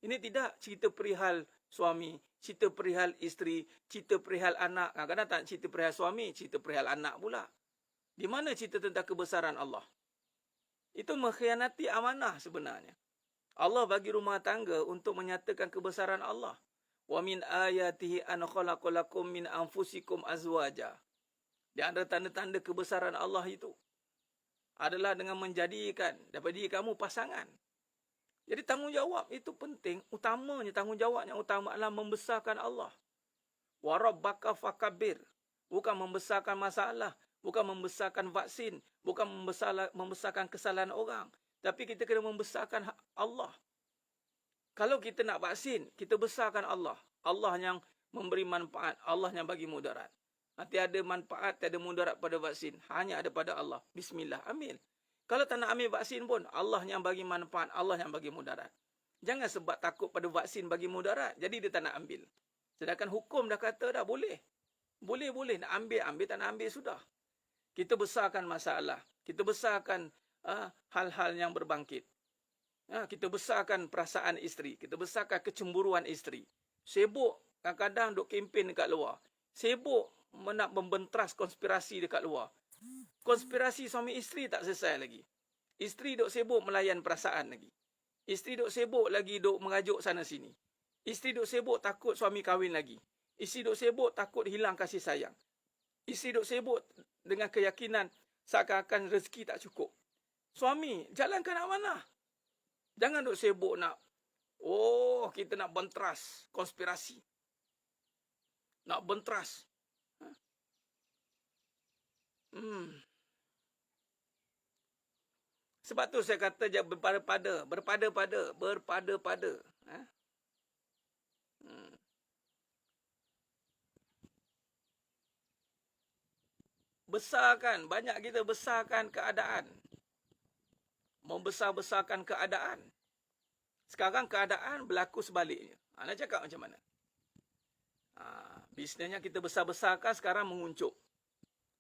Ini tidak cerita perihal suami, cerita perihal isteri, cerita perihal anak. Kadang-kadang tak cerita perihal suami, cerita perihal anak pula. Di mana cerita tentang kebesaran Allah? Itu mengkhianati amanah sebenarnya. Allah bagi rumah tangga untuk menyatakan kebesaran Allah. Wa min ayatihi an khalaqalakum min anfusikum azwaja. Di antara tanda-tanda kebesaran Allah itu adalah dengan menjadikan daripada diri kamu pasangan. Jadi tanggungjawab itu penting. Utamanya tanggungjawab yang utama adalah membesarkan Allah. Wa rabbaka fakabir. Bukan membesarkan masalah. Bukan membesarkan vaksin. Bukan membesarkan kesalahan orang. Tapi kita kena membesarkan Allah. Kalau kita nak vaksin, kita besarkan Allah. Allah yang memberi manfaat. Allah yang bagi mudarat. Tiada manfaat, tiada mudarat pada vaksin. Hanya ada pada Allah. Bismillah, ambil. Kalau tak nak ambil vaksin pun, Allah yang bagi manfaat, Allah yang bagi mudarat. Jangan sebab takut pada vaksin bagi mudarat, jadi dia tak nak ambil. Sedangkan hukum dah kata dah boleh. Boleh, nak ambil, tak nak ambil sudah. Kita besarkan masalah. Kita besarkan hal-hal yang berbangkit. Kita besarkan perasaan isteri. Kita besarkan kecemburuan isteri. Sibuk kadang-kadang duk kempen dekat luar. Sibuk nak membentras konspirasi dekat luar. Konspirasi suami isteri tak selesai lagi. Isteri duk sibuk melayan perasaan lagi. Isteri duk sibuk lagi duk mengajuk sana sini. Isteri duk sibuk takut suami kahwin lagi. Isteri duk sibuk takut hilang kasih sayang. Isteri duk sibuk dengan keyakinan seakan-akan rezeki tak cukup. Suami, jalan ke nak mana? Jangan duk sibuk nak, kita nak bentras konspirasi. Nak bentras. Sebab tu saya kata berpada-pada. Besarkan, banyak kita besarkan keadaan. Membesar-besarkan keadaan. Sekarang keadaan berlaku sebaliknya. Nak cakap macam mana? Bisnesnya kita besar-besarkan, sekarang menguncup.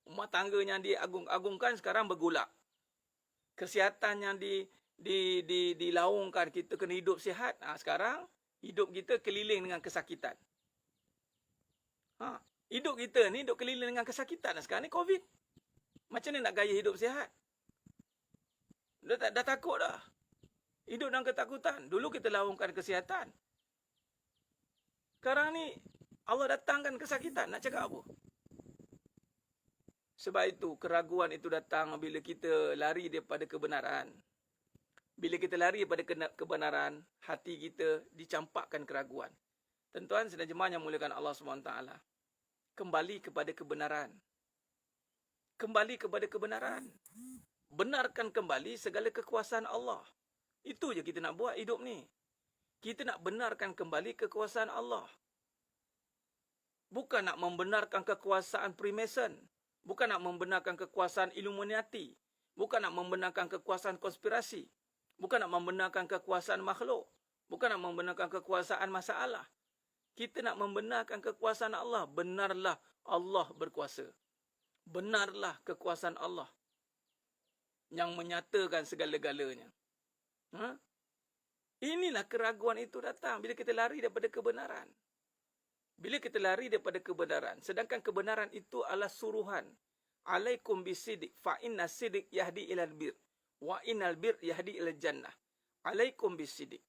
Rumah tangga yang diagung-agungkan, sekarang bergolak. Kesihatan yang dilaungkan, kita kena hidup sihat. Sekarang, hidup kita keliling dengan kesakitan. Hidup kita ni duk keliling dengan kesakitan. Sekarang ni COVID. Macam mana nak gaya hidup sihat? Dah takut dah. Hidup dalam ketakutan. Dulu kita laungkan kesihatan. Sekarang ni Allah datangkan kesakitan. Nak cakap apa? Sebab itu keraguan itu datang bila kita lari daripada kebenaran. Bila kita lari daripada kebenaran, hati kita dicampakkan keraguan. Tuan-tuan sedang jemaah yang muliakan Allah SWT. Kembali kepada kebenaran. Kembali kepada kebenaran. Benarkan kembali segala kekuasaan Allah. Itu je kita nak buat hidup ni. Kita nak benarkan kembali kekuasaan Allah. Bukan nak membenarkan kekuasaan Freemason. Bukan nak membenarkan kekuasaan Illuminati. Bukan nak membenarkan kekuasaan konspirasi. Bukan nak membenarkan kekuasaan makhluk. Bukan nak membenarkan kekuasaan masalah. Kita nak membenarkan kekuasaan Allah. Benarlah Allah berkuasa. Benarlah kekuasaan Allah yang menyatakan segala-galanya. Inilah keraguan itu datang bila kita lari daripada kebenaran. Bila kita lari daripada kebenaran, sedangkan kebenaran itu adalah suruhan. Alaikum bisidik, fa inna sidik yahdi ilal bir, wa innal bir yahdi ilal jannah. Alaikum bisidik.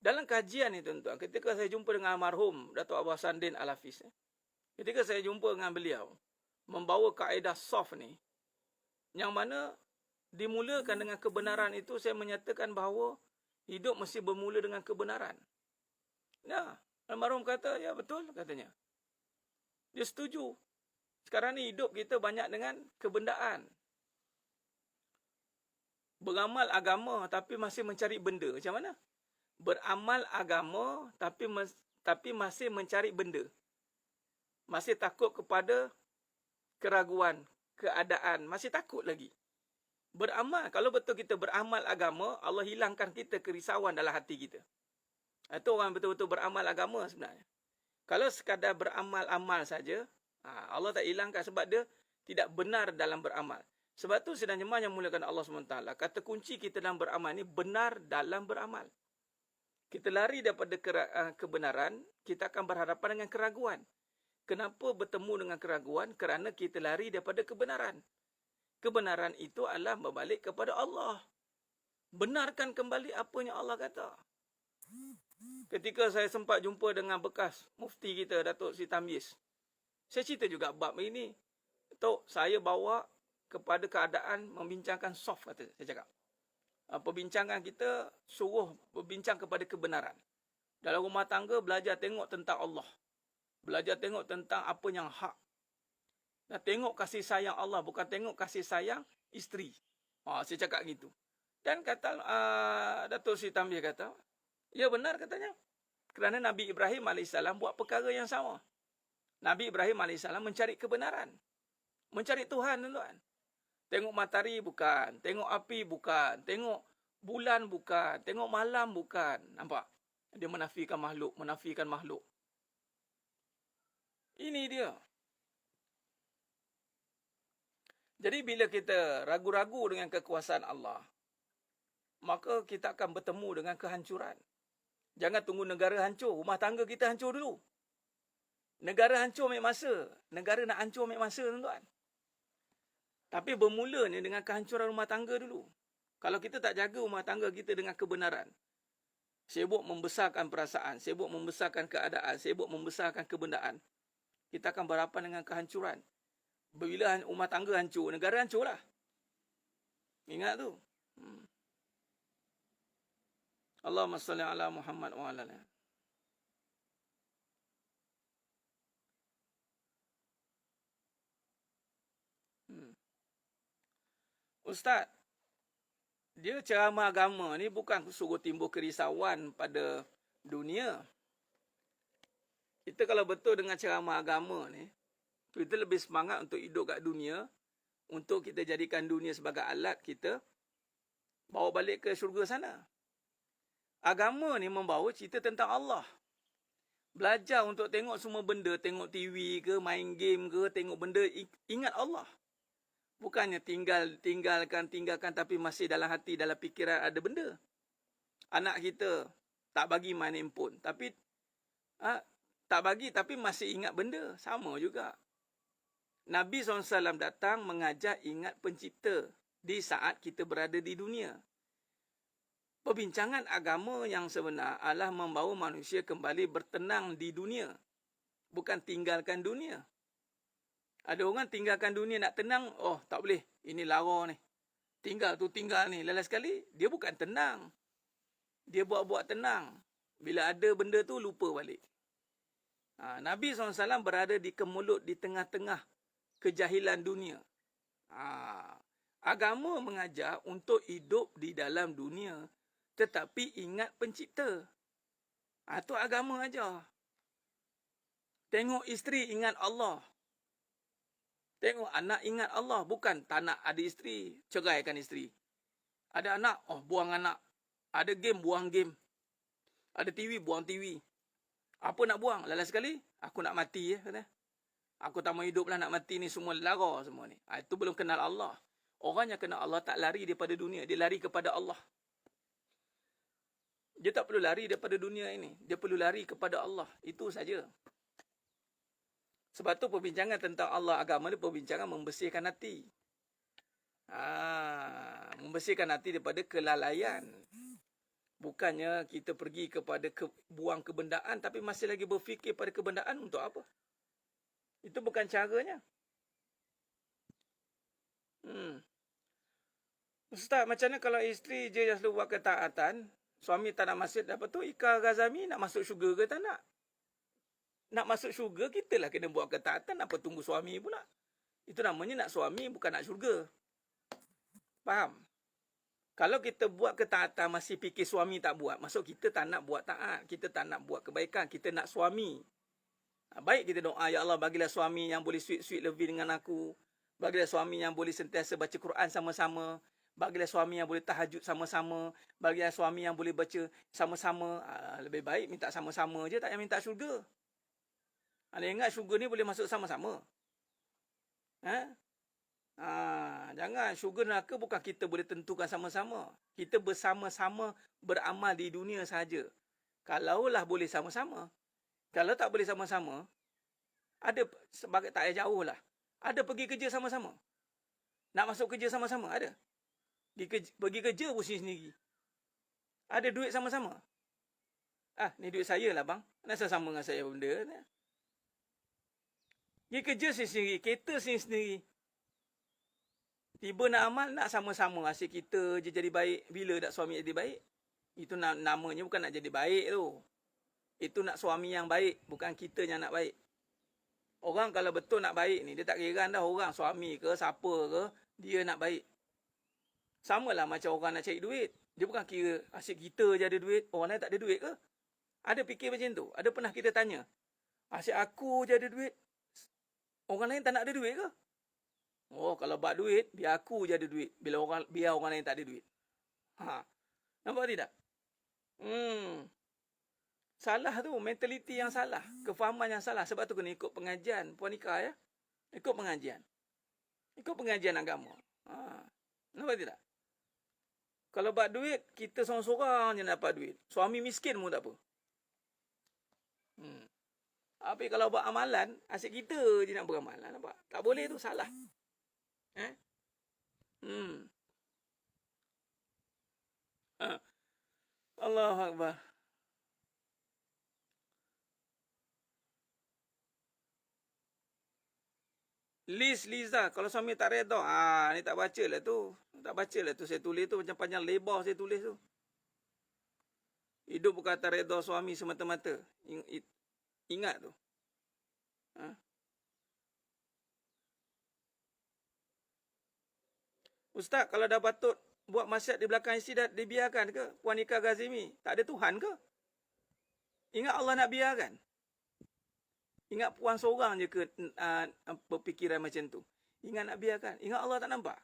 Dalam kajian ni tuan-tuan, ketika saya jumpa dengan almarhum Datuk Abah Sandin Al-Hafiz, ketika saya jumpa dengan beliau, membawa kaedah soft ni, yang mana dimulakan dengan kebenaran itu, saya menyatakan bahawa hidup mesti bermula dengan kebenaran. Almarhum kata, ya betul katanya. Dia setuju. Sekarang ni hidup kita banyak dengan kebendaan. Beramal agama tapi masih mencari benda. Macam mana? Beramal agama tapi masih mencari benda. Masih takut kepada keraguan, keadaan. Masih takut lagi. Beramal. Kalau betul kita beramal agama, Allah hilangkan kita kerisauan dalam hati kita. Itu orang betul-betul beramal agama sebenarnya. Kalau sekadar beramal-amal saja, Allah tak hilangkan sebab dia tidak benar dalam beramal. Sebab tu sedang jemaah yang muliakan Allah SWT, kata kunci kita dalam beramal ni benar dalam beramal. Kita lari daripada kebenaran, kita akan berhadapan dengan keraguan. Kenapa bertemu dengan keraguan? Kerana kita lari daripada kebenaran. Kebenaran itu adalah berbalik kepada Allah. Benarkan kembali apa yang Allah kata. Ketika saya sempat jumpa dengan bekas mufti kita, Datuk Sri Tamyiz, saya cerita juga bab ini. Tok, saya bawa kepada keadaan membincangkan soft, kata saya cakap. Perbincangan kita suruh berbincang kepada kebenaran. Dalam rumah tangga, belajar tengok tentang Allah. Belajar tengok tentang apa yang hak. Dan tengok kasih sayang Allah, bukan tengok kasih sayang isteri. Saya cakap gitu. Dan kata Datuk Sri Tamyiz kata, ya benar katanya. Kerana Nabi Ibrahim AS buat perkara yang sama. Nabi Ibrahim AS mencari kebenaran. Mencari Tuhan tuan. Tengok matahari bukan. Tengok api bukan. Tengok bulan bukan, tengok malam bukan. Nampak? Dia menafikan makhluk. Ini dia. Jadi bila kita ragu-ragu dengan kekuasaan Allah, maka kita akan bertemu dengan kehancuran. Jangan tunggu negara hancur, rumah tangga kita hancur dulu. Negara hancur ambil masa. Negara nak hancur ambil masa, tuan-tuan. Tapi bermula ni dengan kehancuran rumah tangga dulu. Kalau kita tak jaga rumah tangga kita dengan kebenaran, sibuk membesarkan perasaan, sibuk membesarkan keadaan, sibuk membesarkan kebendaan, kita akan berhadapan dengan kehancuran. Bila rumah tangga hancur, negara hancur lah. Ingat tu. Allahumma salli ala Muhammad wa ala alihi. Ustaz, dia ceramah agama ni bukan suruh timbul kerisauan pada dunia. Kita kalau betul dengan ceramah agama ni, kita lebih semangat untuk hidup kat dunia, untuk kita jadikan dunia sebagai alat kita bawa balik ke syurga sana. Agama ni membawa cerita tentang Allah. Belajar untuk tengok semua benda, tengok TV ke, main game ke, tengok benda, ingat Allah. Bukannya tinggalkan tapi masih dalam hati, dalam fikiran ada benda. Anak kita tak bagi main handphone, tapi tak bagi tapi masih ingat benda. Sama juga. Nabi SAW datang mengajar ingat pencipta di saat kita berada di dunia. Perbincangan agama yang sebenar adalah membawa manusia kembali bertenang di dunia. Bukan tinggalkan dunia. Ada orang tinggalkan dunia nak tenang, oh tak boleh, ini lara ni. Tinggal ni. Lala sekali, dia bukan tenang. Dia buat-buat tenang. Bila ada benda tu, lupa balik. Nabi SAW berada di kemulut, di tengah-tengah kejahilan dunia. Agama mengajar untuk hidup di dalam dunia, tetapi ingat pencipta. Itu agama ajar. Tengok isteri, ingat Allah. Tengok anak, ingat Allah. Bukan tak nak ada isteri, ceraikan isteri. Ada anak, buang anak. Ada game, buang game. Ada TV, buang TV. Apa nak buang? Lala sekali, aku nak mati. Kata. Aku tak mau hidup lah, nak mati ni semua lara semua ni. Itu belum kenal Allah. Orang yang kenal Allah tak lari daripada dunia. Dia lari kepada Allah. Dia tak perlu lari daripada dunia ini. Dia perlu lari kepada Allah. Itu saja. Sebab tu perbincangan tentang Allah agama ni perbincangan membersihkan hati. Membersihkan hati daripada kelalaian. Bukannya kita pergi kepada buang kebendaan tapi masih lagi berfikir pada kebendaan untuk apa? Itu bukan caranya. Ustaz, macam mana kalau isteri je yang selalu buat ketaatan, suami tak nak masuk, apa tu? Ika Ghazami nak masuk syurga ke tak nak? Nak masuk syurga, kita lah kena buat ketaatan. Apa tunggu suami pula? Itu namanya nak suami, bukan nak syurga. Faham? Kalau kita buat ketaatan, masih fikir suami tak buat, maksud kita tak nak buat taat. Kita tak nak buat kebaikan. Kita nak suami. Baik kita doa, ya Allah, bagilah suami yang boleh sweet-sweet lebih dengan aku. Bagilah suami yang boleh sentiasa baca Quran sama-sama. Bagilah suami yang boleh tahajud sama-sama. Bagilah suami yang boleh baca sama-sama. Lebih baik minta sama-sama je, tak payah minta syurga. Anda ingat syurga ni boleh masuk sama-sama? Jangan. Syurga neraka bukan kita boleh tentukan sama-sama. Kita bersama-sama beramal di dunia sahaja. Kalaulah boleh sama-sama. Kalau tak boleh sama-sama, ada sebagai tak payah jauh lah. Ada pergi kerja sama-sama. Nak masuk kerja sama-sama, ada. Pergi kerja pun sendiri. Ada duit sama-sama. Ni duit saya lah bang. Kenapa sama dengan saya benda ni? Dia kerja sendiri, kereta sendiri. Tiba nak amal, nak sama-sama. Asyik kita je jadi baik. Bila tak suami jadi baik? Itu namanya bukan nak jadi baik tu. Itu nak suami yang baik, bukan kita yang nak baik. Orang kalau betul nak baik ni, dia tak kira dah orang, suami ke, siapa ke, dia nak baik. Sama lah macam orang nak cari duit. Dia bukan kira asyik kita je ada duit, orang lain tak ada duit ke? Ada fikir macam tu? Ada pernah kita tanya, asyik aku je ada duit, orang lain tak nak ada duit ke? Kalau buat duit, biar aku je ada duit. Biar orang lain tak ada duit. Nampak tidak? Salah tu, mentaliti yang salah, kefahaman yang salah. Sebab tu kena ikut pengajian Puan Ika ya. Ikut pengajian. Ikut pengajian agama. Nampak tidak? Kalau buat duit, kita seorang-seorang je nak dapat duit. Suami miskin pun tak apa. Tapi kalau buat amalan, asyik kita je nak beramal. Nampak? Tak boleh tu, salah. Allahu Akbar. Liza, kalau suami tak reda, ni tak baca lah tu. Tak baca lah tu, saya tulis tu macam panjang lebar saya tulis tu. Hidup bukan atas reda suami semata-mata. Ingat tu. Ustaz, kalau dah patut buat maksiat di belakang isteri, dah dibiarkan ke? Puan Ika Ghazimi, tak ada Tuhan ke? Ingat Allah nak biarkan? Ingat puan seorang je ke berfikiran macam tu? Ingat nak biarkan? Ingat Allah tak nampak?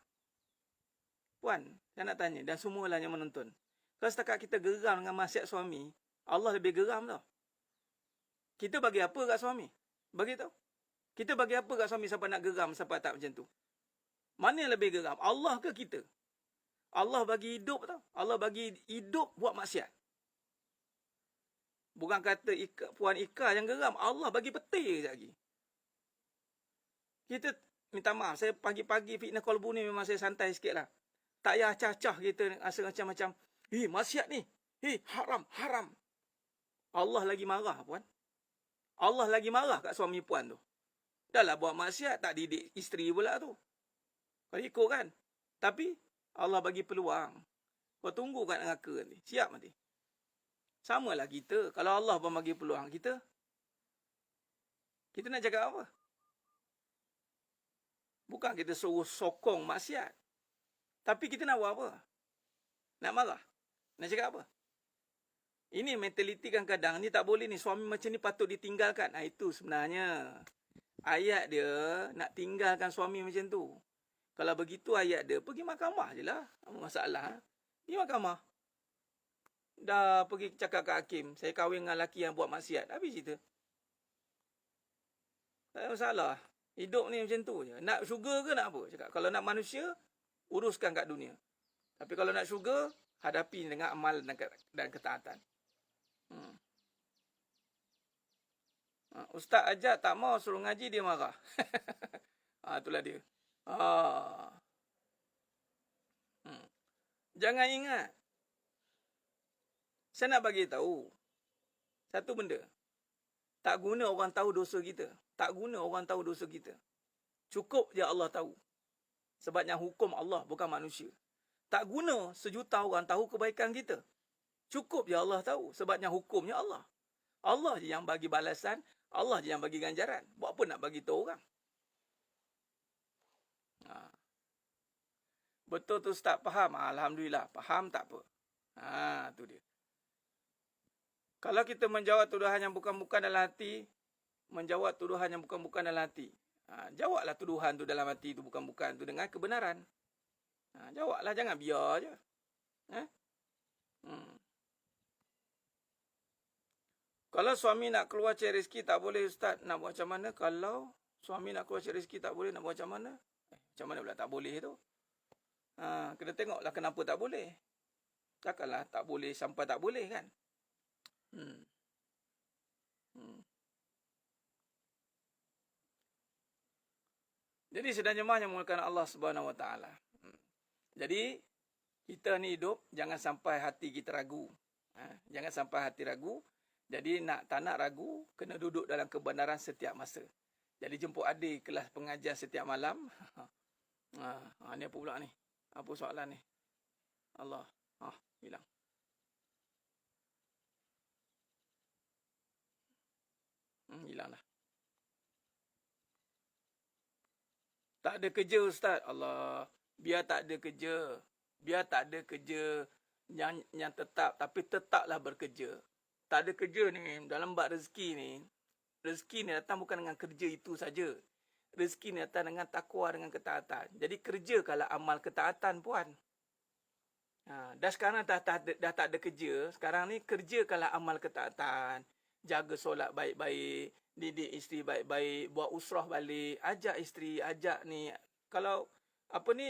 Puan, saya nak tanya, dan semualah yang menonton. Kalau setakat kita geram dengan maksiat suami, Allah lebih geram tau. Kita bagi apa kat suami? Bagi tahu. Kita bagi apa kat suami sampai nak geram sampai tak macam tu? Mana yang lebih geram? Allah ke kita? Allah bagi hidup tau. Allah bagi hidup buat maksiat. Bukan kata Puan Ika yang geram. Allah bagi petir je lagi. Kita, minta maaf, saya pagi-pagi fitnah kolbu ni memang saya santai sikit lah. Tak payah cacah kita rasa macam-macam. Maksiat ni. Haram. Allah lagi marah, Puan. Allah lagi marah kat suami Puan tu. Dah lah buat maksiat, tak didik isteri pula tu. Kau ikut kan? Tapi Allah bagi peluang. Kau tunggu kat neraka ni. Siap nanti. Samalah kita. Kalau Allah pun bagi peluang kita nak cakap apa? Bukan kita suruh sokong maksiat. Tapi kita nak buat apa? Nak marah? Nak cakap apa? Ini mentaliti kadang-kadang ni tak boleh ni. Suami macam ni patut ditinggalkan. Itu sebenarnya ayat dia nak tinggalkan suami macam tu. Kalau begitu ayat dia, pergi mahkamah je lah. Apa masalah? Pergi mahkamah. Dah pergi cakap kat hakim, saya kahwin dengan lelaki yang buat maksiat. Habis cerita. Tak ada masalah. Hidup ni macam tu je. Nak syurga ke nak apa? Cakap. Kalau nak manusia, uruskan kat dunia. Tapi kalau nak syurga, hadapi dengan amal dan ketaatan. Ustaz ajak tak mau suruh ngaji, dia marah. Itulah dia. Jangan ingat. Saya nak bagi tahu satu benda. Tak guna orang tahu dosa kita. Tak guna orang tahu dosa kita. Cukup je Allah tahu. Sebabnya hukum Allah bukan manusia. Tak guna sejuta orang tahu kebaikan kita. Cukup je Allah tahu. Sebabnya hukumnya Allah. Allah je yang bagi balasan. Allah je yang bagi ganjaran. Buat apa nak bagi tahu orang? Betul tu Ustaz, faham? Alhamdulillah. Faham tak apa. Tu dia. Kalau kita menjawab tuduhan yang bukan-bukan dalam hati, menjawab tuduhan yang bukan-bukan dalam hati. Jawablah tuduhan tu dalam hati tu bukan-bukan tu dengan kebenaran. Jawablah, jangan biar je. Kalau suami nak keluar cari rezeki tak boleh Ustaz, nak buat macam mana? Kalau suami nak keluar cari rezeki tak boleh, nak buat macam mana? Macam mana pula tak boleh tu? Kena tengoklah kenapa tak boleh. Takkanlah tak boleh sampai tak boleh kan? Jadi sedang jemaah yang menggunakan Allah Subhanahu Wa Taala. Jadi kita ni hidup jangan sampai hati kita ragu. Jangan sampai hati ragu. Jadi tak nak ragu, kena duduk dalam kebenaran setiap masa. Jadi jemput adik kelas pengajian setiap malam. Ni apa pula ni? Apa soalan ni? Allah. Hilang. Hilang lah. Tak ada kerja Ustaz. Allah. Biar tak ada kerja. Biar tak ada kerja yang tetap. Tapi tetaplah bekerja. Tak ada kerja ni. Dalam bab rezeki ni. Rezeki ni datang bukan dengan kerja itu saja. Rezeki ni datang dengan takwa, dengan ketaatan. Jadi kerja kalau amal ketaatan Puan. Dah sekarang dah tak ada kerja. Sekarang ni kerjakanlah amal ketaatan. Jaga solat baik-baik. Didik isteri baik-baik. Buat usrah balik. Ajak isteri. Ajak ni. Kalau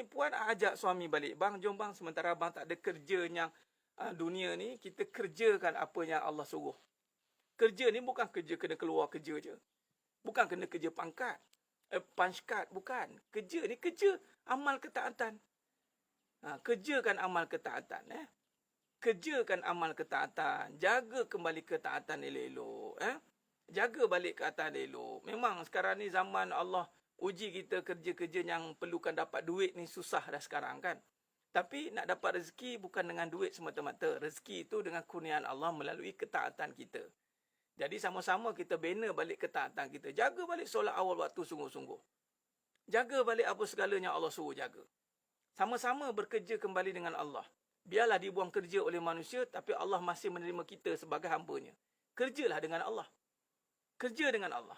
puan ajak suami balik. Bang, jom bang. Sementara bang tak ada kerja yang dunia ni. Kita kerjakan apa yang Allah suruh. Kerja ni bukan kerja kena keluar kerja je. Bukan kena kerja pangkat. Punch card. Bukan. Kerja ni kerja amal ketaatan. Kerjakan amal ketaatan. Kerjakan amal ketaatan. Jaga kembali ketaatan elok-elok. Jaga balik ketaatan elok. Memang sekarang ni zaman Allah uji kita kerja-kerja yang perlukan dapat duit ni susah dah sekarang kan. Tapi nak dapat rezeki bukan dengan duit semata-mata. Rezeki itu dengan kurniaan Allah melalui ketaatan kita. Jadi sama-sama kita bina balik ketaatan kita. Jaga balik solat awal waktu sungguh-sungguh. Jaga balik apa segalanya Allah suruh jaga. Sama-sama bekerja kembali dengan Allah. Biarlah dibuang kerja oleh manusia, tapi Allah masih menerima kita sebagai hamba-Nya. Kerjalah dengan Allah. Kerja dengan Allah.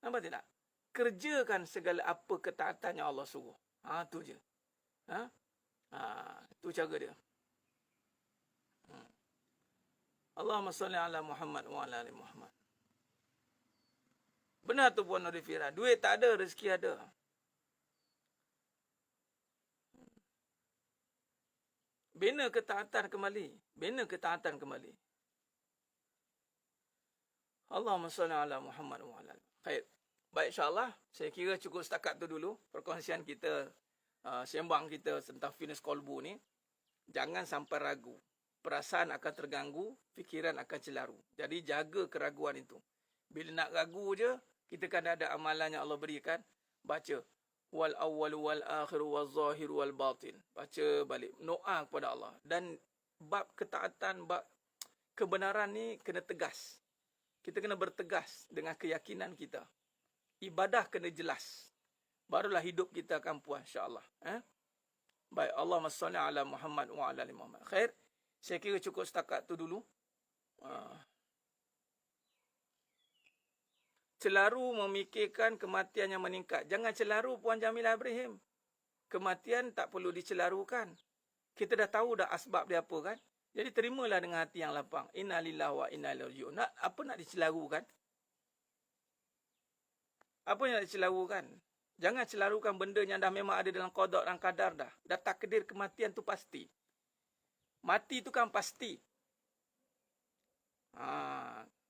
Nampak tidak? Kerjakan segala apa ketaatan yang Allah suruh. Itu je. Itu cara dia. Allahumma salli ala Muhammad wa ala ali Muhammad. Benar tu Puan Norifira. Duit tak ada, rezeki ada. Bina ketaatan kembali. Bina ketaatan kembali. Allahumma salli ala Muhammad wa ala ali. Baik, insyaAllah. Saya kira cukup setakat tu dulu. Perkongsian kita, sembang kita tentang Venus Kolbu ni. Jangan sampai ragu. Perasaan akan terganggu, fikiran akan celaru. Jadi jaga keraguan itu. Bila nak ragu je, kita kan ada amalan yang Allah berikan. Baca. Wal awwal wal akhir wal zahir wal batin. Baca balik. Doa kepada Allah. Dan bab ketaatan, bab kebenaran ni kena tegas. Kita kena bertegas dengan keyakinan kita. Ibadah kena jelas. Barulah hidup kita akan puas insya-Allah. Baik, Allahumma salli ala Muhammad wa ala ali Muhammad. Khair. Saya kira cukup setakat tu dulu. Celaru memikirkan kematian yang meningkat. Jangan celaru Puan Jamilah Ibrahim. Kematian tak perlu dicelarukan. Kita dah tahu dah asbab dia apa kan. Jadi terimalah dengan hati yang lapang. Inna lillahi wa inna ilaihi raji'un. Apa nak dicelarukan? Apa yang nak dicelarukan? Jangan celarukan benda yang dah memang ada dalam qada dan qadar dah. Dah takdir kematian tu pasti. Mati itu kan pasti.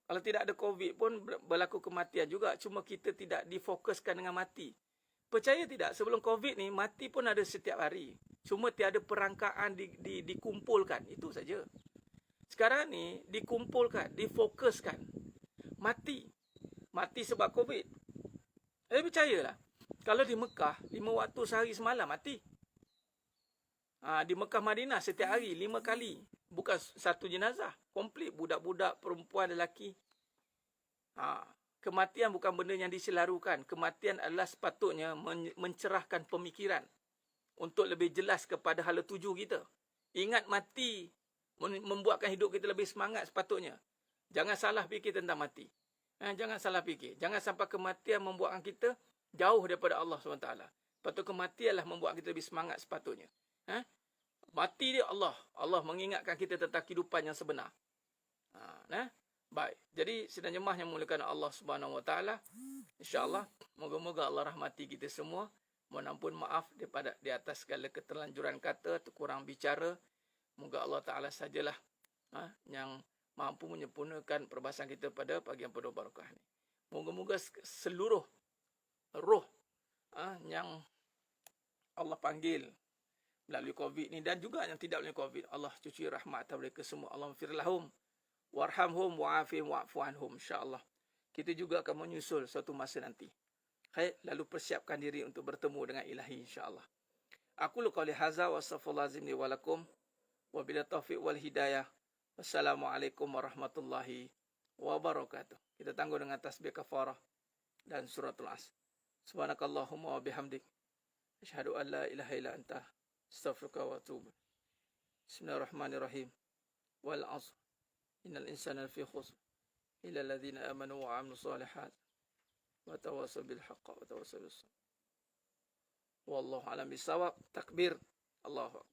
Kalau tidak ada COVID pun berlaku kematian juga. Cuma kita tidak difokuskan dengan mati. Percaya tidak? Sebelum COVID ni, mati pun ada setiap hari. Cuma tiada perangkaan dikumpulkan. Itu saja. Sekarang ni, dikumpulkan, difokuskan. Mati. Mati sebab COVID. Saya percayalah. Kalau di Mekah, 5 waktu sehari semalam mati. Di Mekah Madinah setiap hari 5 kali. Bukan satu jenazah. Komplit budak-budak, perempuan, lelaki. Kematian bukan benda yang diselarukan. Kematian adalah sepatutnya mencerahkan pemikiran. Untuk lebih jelas kepada hala tuju kita. Ingat mati. Membuatkan hidup kita lebih semangat sepatutnya. Jangan salah fikir tentang mati. Jangan salah fikir. Jangan sampai kematian membuatkan kita jauh daripada Allah SWT. Patut kematianlah membuat kita lebih semangat sepatutnya. Mati dia Allah. Allah mengingatkan kita tentang kehidupan yang sebenar. Baik. Jadi sidang jemaah yang memuliakan Allah Subhanahu Wa Taala, insya-Allah moga-moga Allah rahmati kita semua. Mohon ampun maaf di atas segala keterlanjuran kata atau kurang bicara. Moga Allah Taala sajalah yang mampu menyempurnakan perbahasan kita pada pagi yang penuh barakah ini. Moga-moga seluruh roh yang Allah panggil melalui COVID ni dan juga yang tidak melalui COVID, Allah cuci rahmat atas mereka semua. Allahumma firlahum warhamhum wa'afihim wa'fu anhum, insya-Allah. Kita juga akan menyusul suatu masa nanti. Baik, lalu persiapkan diri untuk bertemu dengan Ilahi insya-Allah. Aku qouli hadza wa astaghfirullah azim li wa lakum wa bila taufiq wal hidayah. Wassalamualaikum warahmatullahi wabarakatuh. Kita tangguh dengan tasbih kafarah dan suratul Asr. Subhanakallahumma wa bihamdik asyhadu an la ilaha illa anta astaghfiruka wa atubu. Bismillahirrahmanirrahim. Wal 'asr. Innal insana lafi khusr illa alladhina amanu wa 'amilus shalihat wa tawassaw bil haqqi wa tawassaw bis sabr. Wallahu a'lam bissawab. Takbir. Allahu akbar.